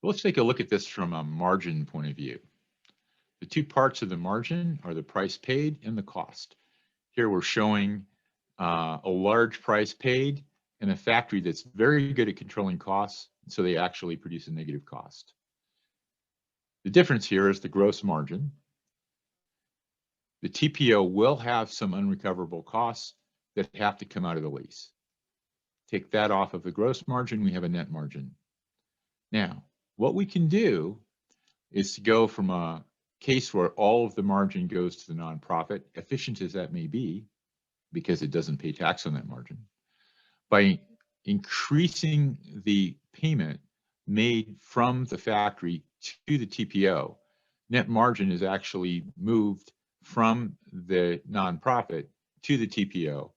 Let's take a look at this from a margin point of view. The two parts of the margin are the price paid and the cost. Here we're showing a large price paid and a factory that's very good at controlling costs, so they actually produce a negative cost. The difference here is the gross margin. The TPO will have some unrecoverable costs that have to come out of the lease. Take that off of the gross margin, we have a net margin. Now, what we can do is to go from a case where all of the margin goes to the nonprofit, efficient as that may be, because it doesn't pay tax on that margin, by increasing the payment made from the factory to the TPO. Net margin is actually moved from the nonprofit to the TPO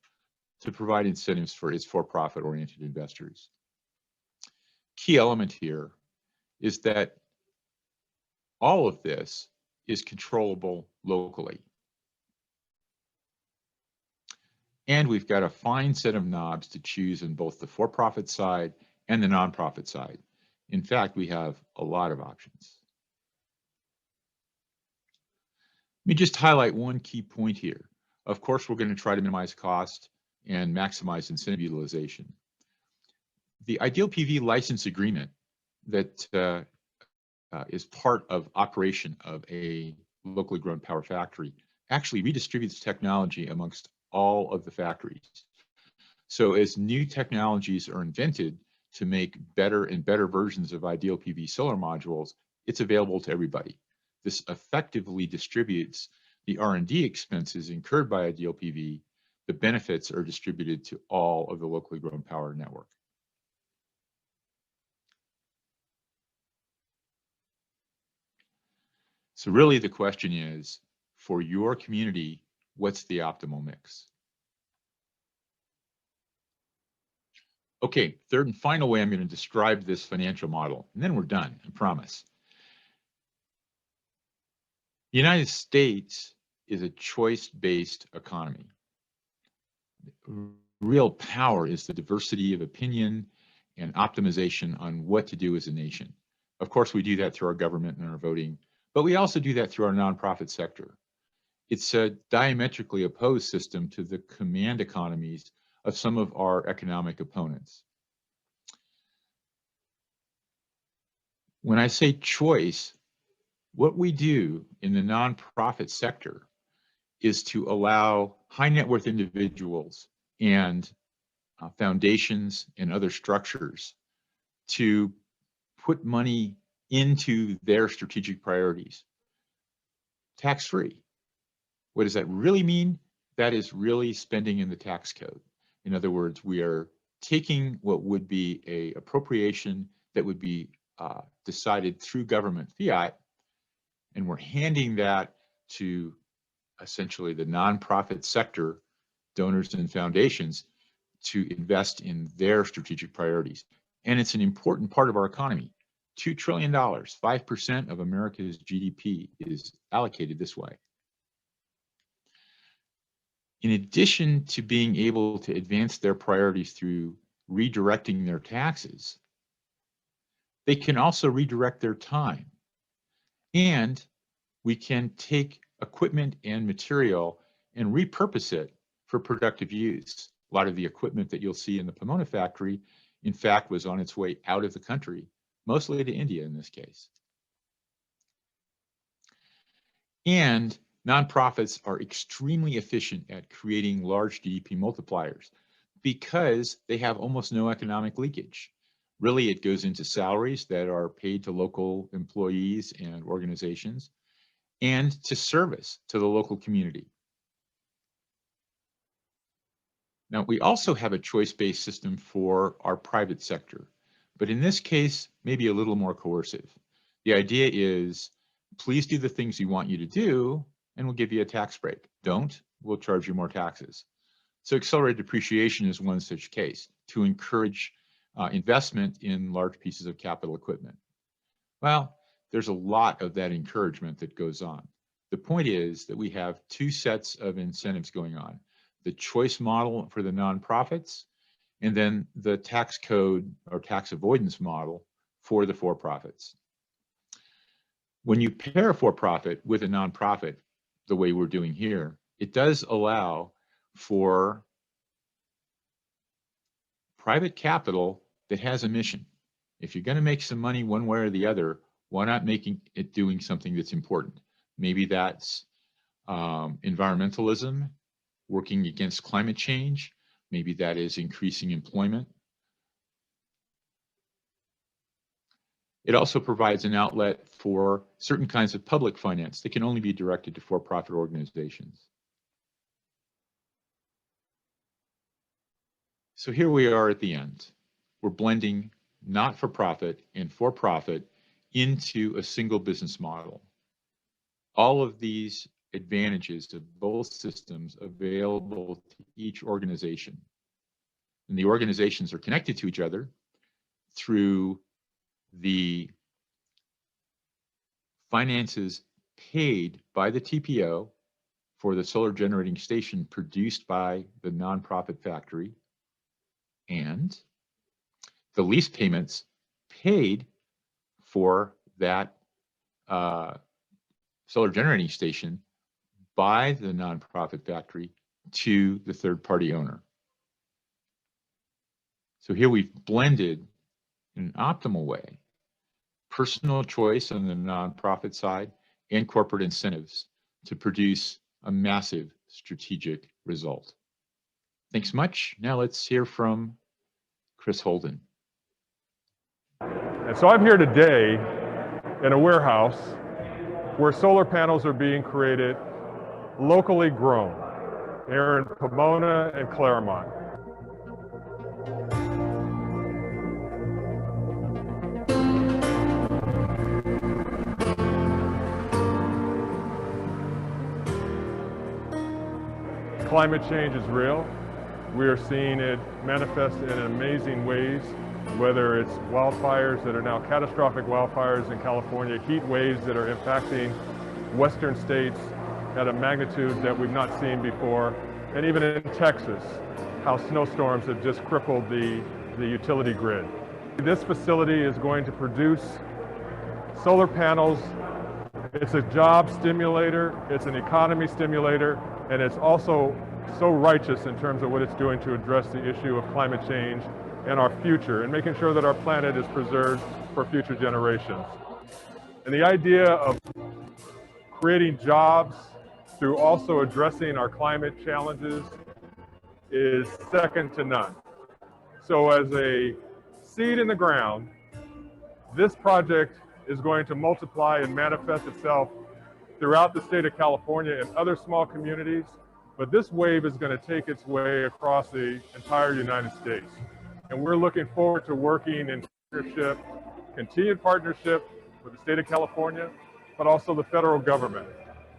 to provide incentives for its for-profit oriented investors. Key element here is that all of this is controllable locally. And we've got a fine set of knobs to choose in both the for-profit side and the nonprofit side. In fact, we have a lot of options. Let me just highlight one key point here. Of course, we're going to try to minimize cost and maximize incentive utilization. The idealPV license agreement that is part of operation of a locally grown power factory actually redistributes technology amongst all of the factories. So as new technologies are invented to make better and better versions of idealPV solar modules, it's available to everybody. This effectively distributes the R&D expenses incurred by idealPV. The benefits are distributed to all of the locally grown power network. So really the question is, for your community, what's the optimal mix? Okay, third and final way I'm going to describe this financial model, and then we're done, I promise. The United States is a choice-based economy. Real power is the diversity of opinion and optimization on what to do as a nation. Of course, we do that through our government and our voting, but we also do that through our nonprofit sector. It's a diametrically opposed system to the command economies of some of our economic opponents. When I say choice, what we do in the nonprofit sector is to allow high net worth individuals and foundations and other structures to put money into their strategic priorities, tax-free. What does that really mean? That is really spending in the tax code. In other words, we are taking what would be an appropriation that would be decided through government fiat, and we're handing that to essentially the nonprofit sector, donors and foundations, to invest in their strategic priorities. And it's an important part of our economy. $2 trillion, 5% of America's GDP is allocated this way. In addition to being able to advance their priorities through redirecting their taxes, they can also redirect their time. And we can take equipment and material and repurpose it for productive use. A lot of the equipment that you'll see in the Pomona factory, in fact, was on its way out of the country, mostly to India in this case. And nonprofits are extremely efficient at creating large GDP multipliers because they have almost no economic leakage. Really, it goes into salaries that are paid to local employees and organizations and to service to the local community. Now, we also have a choice-based system for our private sector, but in this case, maybe a little more coercive. The idea is, please do the things we want you to do, and we'll give you a tax break. Don't, we'll charge you more taxes. So accelerated depreciation is one such case to encourage investment in large pieces of capital equipment. Well, there's a lot of that encouragement that goes on. The point is that we have two sets of incentives going on: the choice model for the nonprofits, and then the tax code or tax avoidance model for the for-profits. When you pair a for-profit with a nonprofit, the way we're doing here, it does allow for private capital that has a mission. If you're going to make some money one way or the other, why not making it doing something that's important? Maybe that's environmentalism, working against climate change. Maybe that is increasing employment. It also provides an outlet for certain kinds of public finance that can only be directed to for-profit organizations. So here we are at the end. We're blending not-for-profit and for-profit into a single business model. All of these advantages of both systems available to each organization. And the organizations are connected to each other through the finances paid by the TPO for the solar generating station produced by the nonprofit factory, and the lease payments paid for that solar generating station by the nonprofit factory to the third-party owner. So here we've blended in an optimal way personal choice on the nonprofit side and corporate incentives to produce a massive strategic result. Thanks much. Now let's hear from Chris Holden. And so I'm here today in a warehouse where solar panels are being created, locally grown, here in Pomona and Claremont. Climate change is real. We are seeing it manifest in amazing ways, whether it's wildfires that are now catastrophic wildfires in California, heat waves that are impacting western states at a magnitude that we've not seen before, and even in Texas, how snowstorms have just crippled the utility grid. This facility is going to produce solar panels, it's a job stimulator, it's an economy stimulator, and it's also so righteous in terms of what it's doing to address the issue of climate change and our future, and making sure that our planet is preserved for future generations. And the idea of creating jobs through also addressing our climate challenges is second to none. So as a seed in the ground, this project is going to multiply and manifest itself throughout the state of California and other small communities, but this wave is going to take its way across the entire United States. And we're looking forward to working in partnership, continued partnership with the state of California, but also the federal government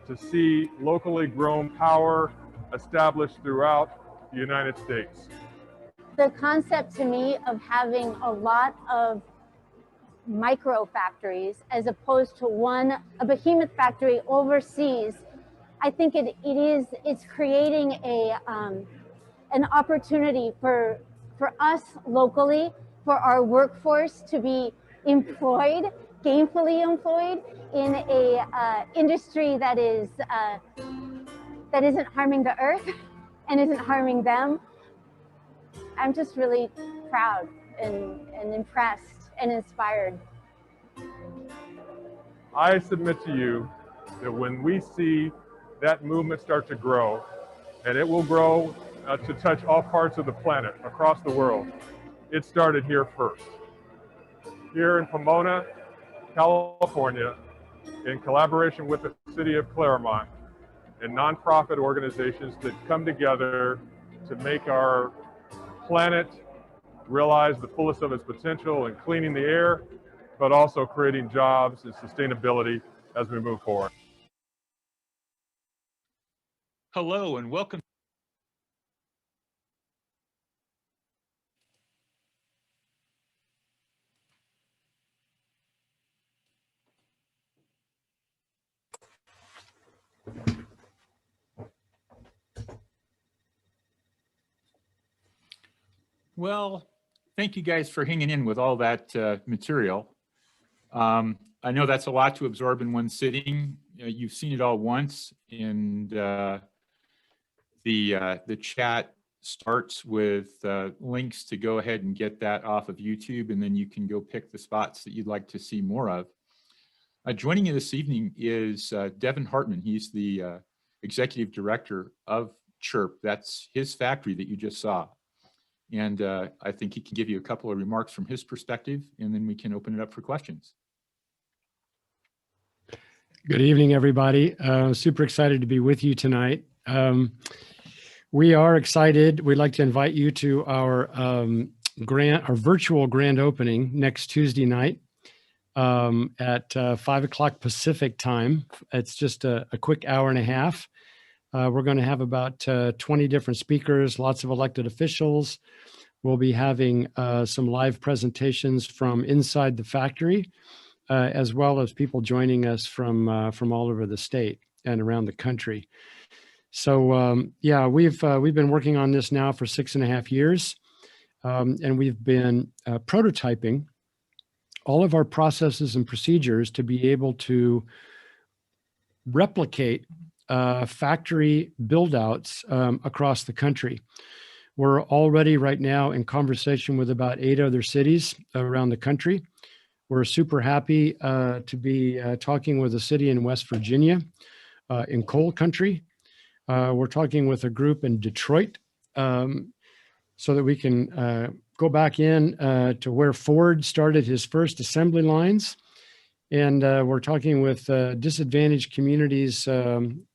to see locally grown power established throughout the United States. The concept to me of having a lot of micro factories as opposed to a behemoth factory overseas, I think it's creating an opportunity for us locally, for our workforce to be employed, gainfully employed in a industry that isn't harming the earth and isn't harming them. I'm just really proud and impressed and inspired. I submit to you that when we see that movement start to grow, and it will grow to touch all parts of the planet across the world, it started here first. Here in Pomona, California, in collaboration with the city of Claremont and nonprofit organizations that come together to make our planet realize the fullest of its potential in cleaning the air, but also creating jobs and sustainability as we move forward. Hello and welcome. Well, thank you guys for hanging in with all that material. I know that's a lot to absorb in one sitting. You've seen it all once, and the chat starts with links to go ahead and get that off of YouTube, and then you can go pick the spots that you'd like to see more of. Joining you this evening is Devin Hartman. He's the executive director of CHIRP. That's his factory that you just saw. And I think he can give you a couple of remarks from his perspective, and then we can open it up for questions. Good evening, everybody. Super excited to be with you tonight. We are excited. We'd like to invite you to our virtual grand opening next Tuesday night at 5 o'clock Pacific time. It's just a quick hour and a half. We're going to have about 20 different speakers, lots of elected officials. We'll be having some live presentations from inside the factory, as well as people joining us from all over the state and around the country. So yeah, we've been working on this now for 6.5 years, and we've been prototyping all of our processes and procedures to be able to replicate factory build-outs across the country. We're already right now in conversation with about 8 other cities around the country. We're super happy to be talking with a city in West Virginia, in coal country. We're talking with a group in Detroit so that we can go back in to where Ford started his first assembly lines. And we're talking with disadvantaged communities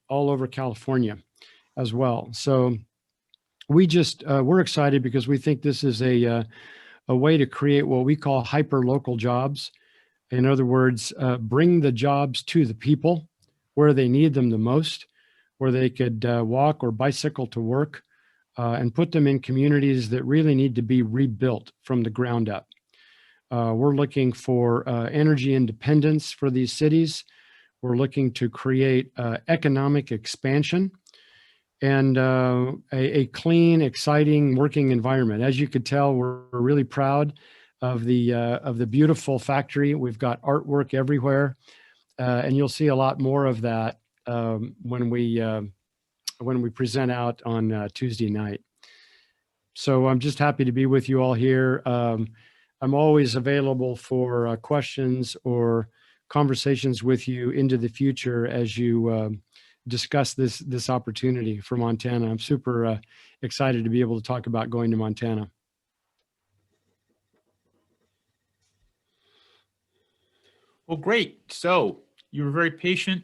all over California as well. So we're excited because we think this is a way to create what we call hyper-local jobs. In other words, bring the jobs to the people where they need them the most, where they could walk or bicycle to work, and put them in communities that really need to be rebuilt from the ground up. We're looking for energy independence for these cities. We're looking to create economic expansion and a clean, exciting working environment. As you could tell, we're really proud of the beautiful factory. We've got artwork everywhere, and you'll see a lot more of that when we present out on Tuesday night. So I'm just happy to be with you all here. I'm always available for questions or conversations with you into the future as you discuss this opportunity for Montana. I'm super excited to be able to talk about going to Montana. Well, great. So you were very patient.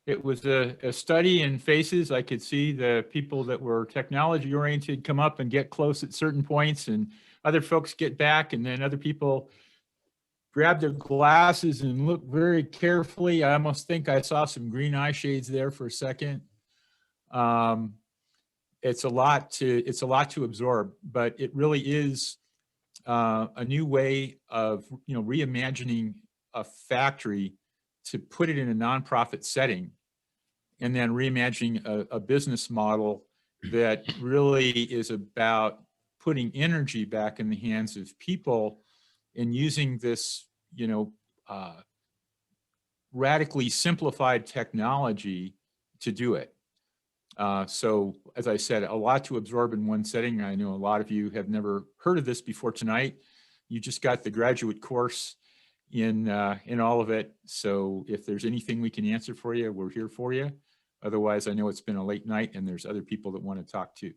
It was a study in faces. I could see the people that were technology oriented come up and get close at certain points, and other folks get back, and then other people grab their glasses and look very carefully. I almost think I saw some green eye shades there for a second. It's a lot to absorb, but it really is a new way of reimagining a factory to put it in a nonprofit setting, and then reimagining a business model that really is about putting energy back in the hands of people and using this, radically simplified technology to do it. So as I said, a lot to absorb in one setting. I know a lot of you have never heard of this before tonight. You just got the graduate course in all of it. So if there's anything we can answer for you, we're here for you. Otherwise, I know it's been a late night and there's other people that want to talk too.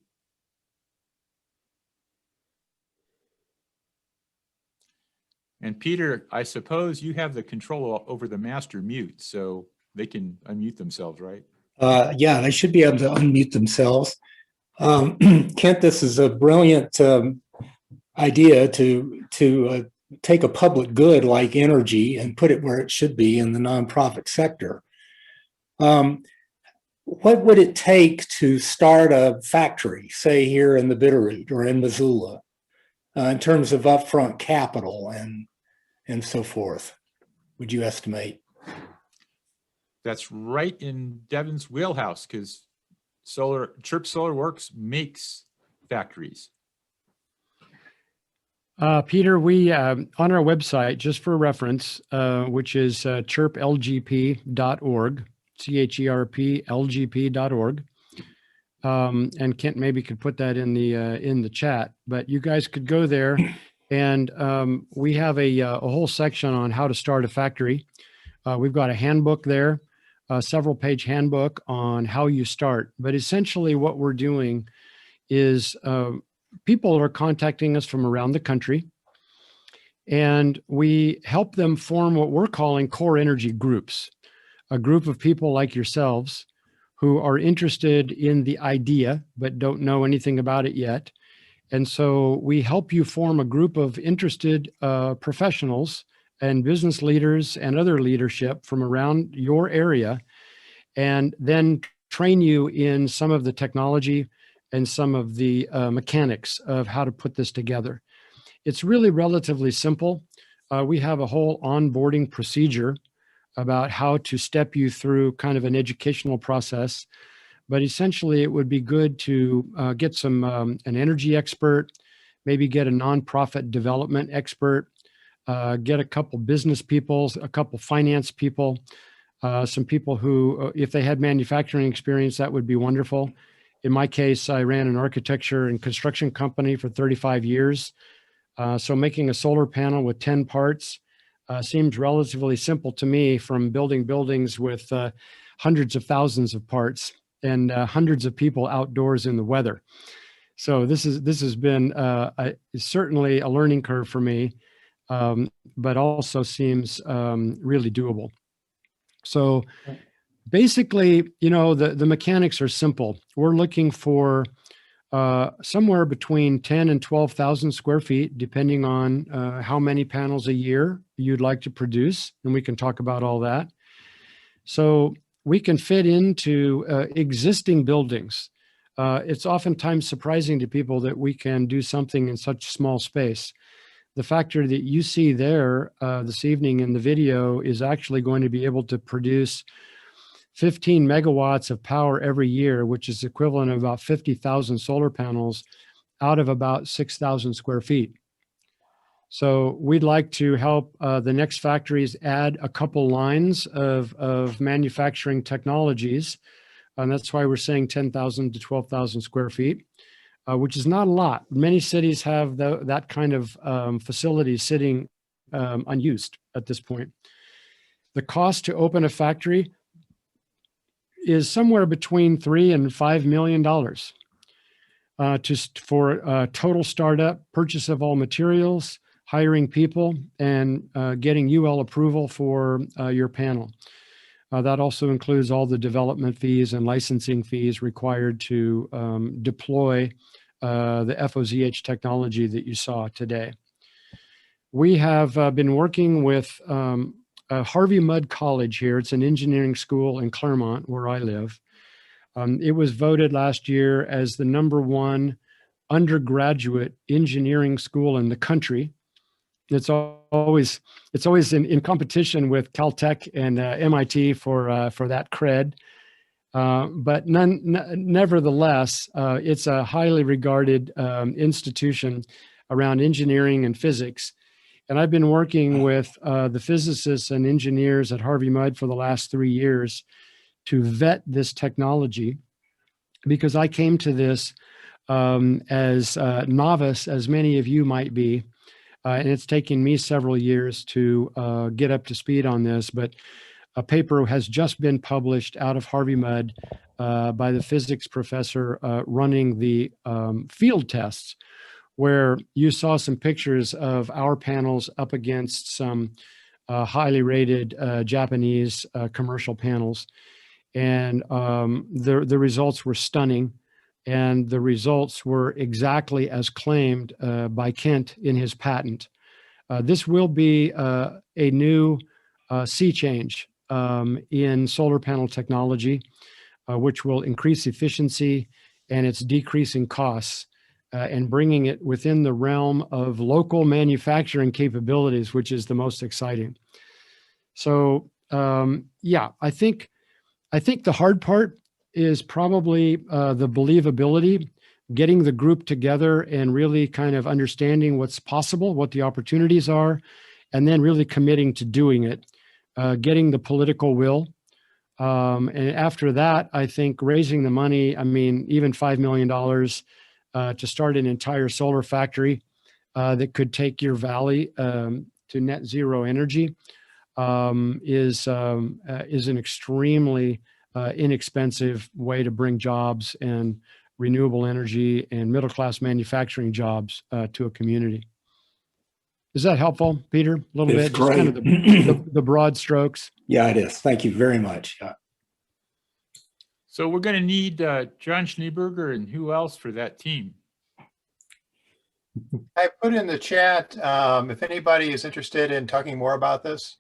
And Peter, I suppose you have the control over the master mute, so they can unmute themselves, right? Yeah, they should be able to unmute themselves. Kent, this is a brilliant idea to take a public good like energy and put it where it should be in the nonprofit sector. What would it take to start a factory, say here in the Bitterroot or in Missoula, in terms of upfront capital and so forth, would you estimate? That's right in Devin's wheelhouse, because Chirp Solar Works makes factories. Peter, we on our website, just for reference, which is chirplgp.org, CHERPLGP.org. And Kent maybe could put that in the chat, but you guys could go there, and we have a whole section on how to start a factory. We've got a handbook there, a several page handbook on how you start. But essentially what we're doing is people are contacting us from around the country, and we help them form what we're calling core energy groups, a group of people like yourselves who are interested in the idea but don't know anything about it yet. And so we help you form a group of interested professionals and business leaders and other leadership from around your area, and then train you in some of the technology and some of the mechanics of how to put this together. It's really relatively simple. We have a whole onboarding procedure about how to step you through kind of an educational process. But essentially, it would be good to get some an energy expert, maybe get a nonprofit development expert, get a couple business people, a couple finance people, some people who, if they had manufacturing experience, that would be wonderful. In my case, I ran an architecture and construction company for 35 years. So making a solar panel with 10 parts seems relatively simple to me, from building buildings with hundreds of thousands of parts and hundreds of people outdoors in the weather. So this has been certainly a learning curve for me, but also seems really doable. So basically, the mechanics are simple. We're looking for somewhere between 10 and 12,000 square feet, depending on how many panels a year you'd like to produce. And we can talk about all that. So we can fit into existing buildings. It's oftentimes surprising to people that we can do something in such small space. The factory that you see there this evening in the video is actually going to be able to produce 15 megawatts of power every year, which is equivalent of about 50,000 solar panels out of about 6,000 square feet. So we'd like to help the next factories add a couple lines of manufacturing technologies. And that's why we're saying 10,000 to 12,000 square feet, which is not a lot. Many cities have that kind of facility sitting unused at this point. The cost to open a factory is somewhere between $3 and $5 million for total startup, purchase of all materials, hiring people, and getting UL approval for your panel. That also includes all the development fees and licensing fees required to deploy the FOZHS technology that you saw today. We have been working with Harvey Mudd College here. It's an engineering school in Claremont, where I live. It was voted last year as the #1 undergraduate engineering school in the country. It's always in competition with Caltech and MIT for that cred. But nevertheless, it's a highly regarded institution around engineering and physics. And I've been working with the physicists and engineers at Harvey Mudd for the last 3 years to vet this technology, because I came to this as a novice, as many of you might be. And it's taken me several years to get up to speed on this, but a paper has just been published out of Harvey Mudd by the physics professor running the field tests, where you saw some pictures of our panels up against some highly rated Japanese commercial panels. And the results were stunning. And the results were exactly as claimed by Kent in his patent. This will be a new sea change in solar panel technology, which will increase efficiency, and it's decreasing costs and bringing it within the realm of local manufacturing capabilities, which is the most exciting. So yeah, I think the hard part is probably the believability, getting the group together and really kind of understanding what's possible, what the opportunities are, and then really committing to doing it, getting the political will. And after that, I think raising the money, I mean, even $5 million to start an entire solar factory that could take your valley to net zero energy is an extremely inexpensive way to bring jobs and renewable energy and middle-class manufacturing jobs to a community. Is that helpful, Peter? A little It's bit, just kind of the broad strokes. Yeah, it is. Thank you very much. So we're going to need John Schneeberger and who else for that team? I put in the chat, if anybody is interested in talking more about this,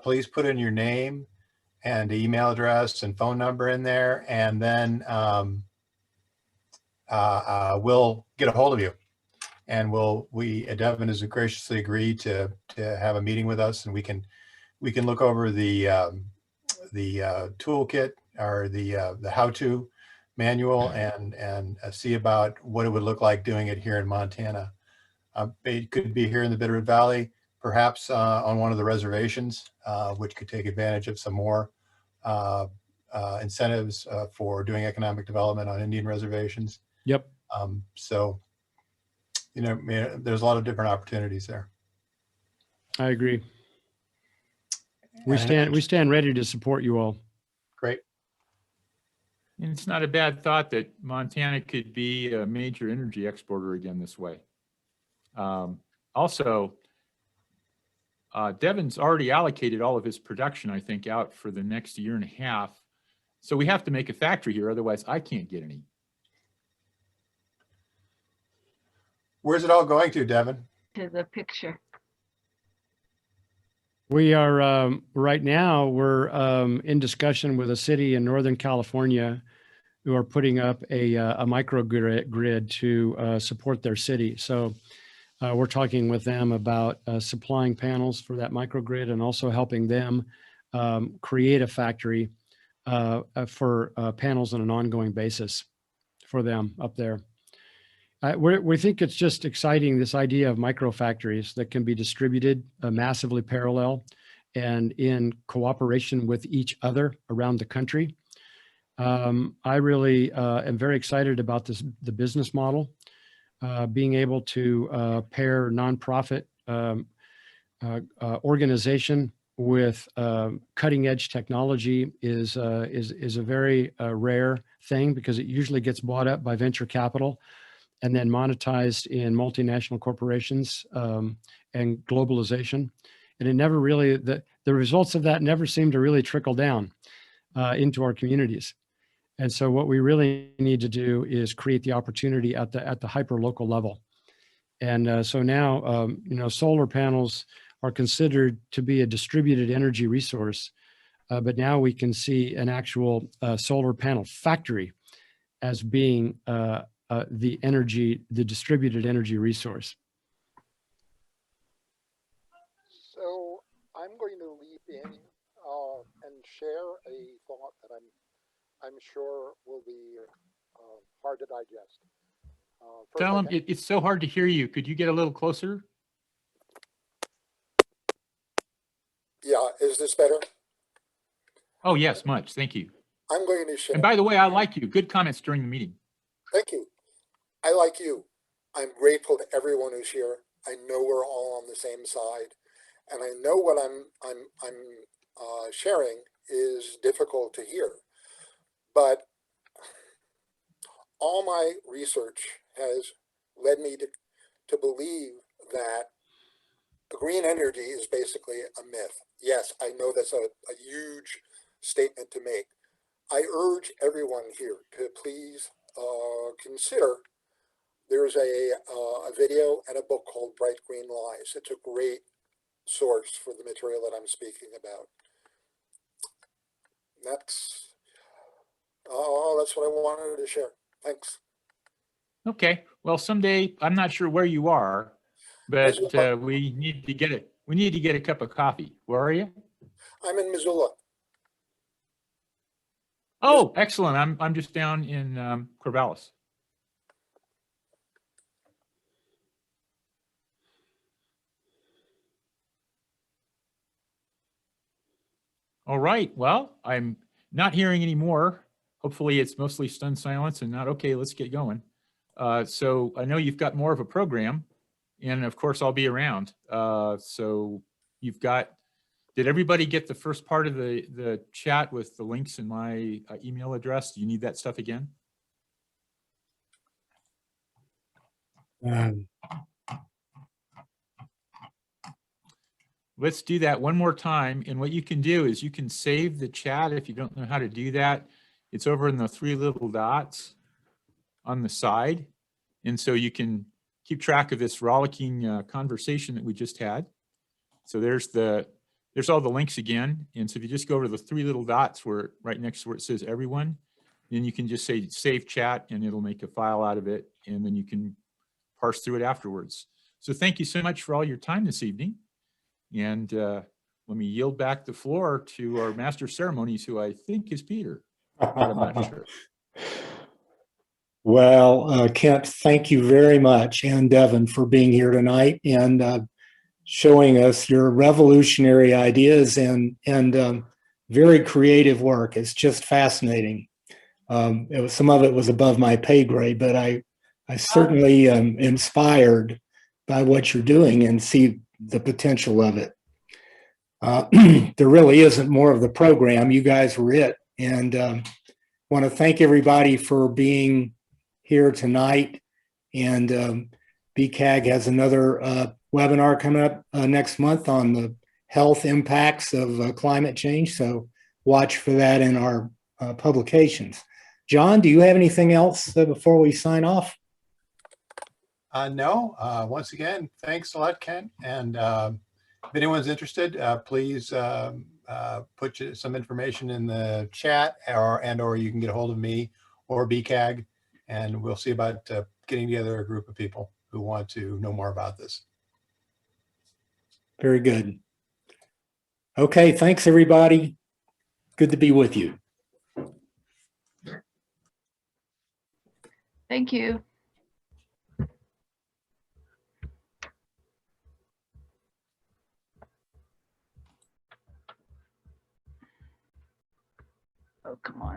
please put in your name and email address and phone number in there, and then we'll get a hold of you. And Devin has graciously agreed to have a meeting with us, and we can look over the toolkit or the how-to manual and see about what it would look like doing it here in Montana. It could be here in the Bitterroot Valley, perhaps on one of the reservations, which could take advantage of some more incentives for doing economic development on Indian reservations. Yep. So, you know, there's a lot of different opportunities there. I agree. We stand ready to support you all. Great. And it's not a bad thought that Montana could be a major energy exporter again this way. Also, Devin's already allocated all of his production, I think, out for the next 1.5 years. So we have to make a factory here, otherwise I can't get any. Where's it all going to, Devin? To the picture. We are right now, we're in discussion with a city in Northern California who are putting up a microgrid to support their city. So we're talking with them about supplying panels for that microgrid and also helping them create a factory for panels on an ongoing basis for them up there. We think it's just exciting, this idea of microfactories that can be distributed massively parallel and in cooperation with each other around the country. I really am very excited about the business model. Being able to pair nonprofit organization with cutting edge technology is a very rare thing, because it usually gets bought up by venture capital and then monetized in multinational corporations and globalization. And it never really, the results of that never seem to really trickle down into our communities. And so what we really need to do is create the opportunity at the hyper local level. And so now, solar panels are considered to be a distributed energy resource, but now we can see an actual solar panel factory as being the distributed energy resource. So I'm going to leap in and share a thought that I'm sure will be hard to digest. Tell him it's so hard to hear you. Could you get a little closer? Yeah, is this better? Oh, yes, much. Thank you. I'm going to share. And by the way, I like you. Good comments during the meeting. Thank you. I like you. I'm grateful to everyone who's here. I know we're all on the same side, and I know what I'm sharing is difficult to hear. But all my research has led me to believe that green energy is basically a myth. Yes, I know that's a huge statement to make. I urge everyone here to please consider. There's a video and a book called Bright Green Lies. It's a great source for the material that I'm speaking about. That's what I wanted to share. Thanks. Okay. Well, someday, I'm not sure where you are, but we need to get it. We need to get a cup of coffee. Where are you? I'm in Missoula. Oh, excellent. I'm just down in Corvallis. All right. Well, I'm not hearing any more. Hopefully it's mostly stunned silence and not, okay, let's get going. So I know you've got more of a program, and of course I'll be around. So you've got, did everybody get the first part of the chat with the links in my email address? Do you need that stuff again? Let's do that one more time. And what you can do is you can save the chat if you don't know how to do that. It's over in the 3 little dots on the side. And so you can keep track of this rollicking conversation that we just had. So there's all the links again. And so if you just go over to the 3 little dots where right next to where it says everyone, then you can just say save chat and it'll make a file out of it. And then you can parse through it afterwards. So thank you so much for all your time this evening. And let me yield back the floor to our master of ceremonies, who I think is Peter, but I'm not sure. Well, Kent, thank you very much, and Devin, for being here tonight and showing us your revolutionary ideas and very creative work. It's just fascinating. Some of it was above my pay grade, but I certainly am inspired by what you're doing and see the potential of it. There really isn't more of the program. You guys were it. And want to thank everybody for being here tonight. And BCAG has another webinar coming up next month on the health impacts of climate change. So watch for that in our publications. John, do you have anything else before we sign off? No. Once again, thanks a lot, Ken. And if anyone's interested, please put some information in the chat, or you can get a hold of me or BCAG, and we'll see about getting together a group of people who want to know more about this. Very good. Okay, thanks everybody. Good to be with you. Thank you. Oh, come on.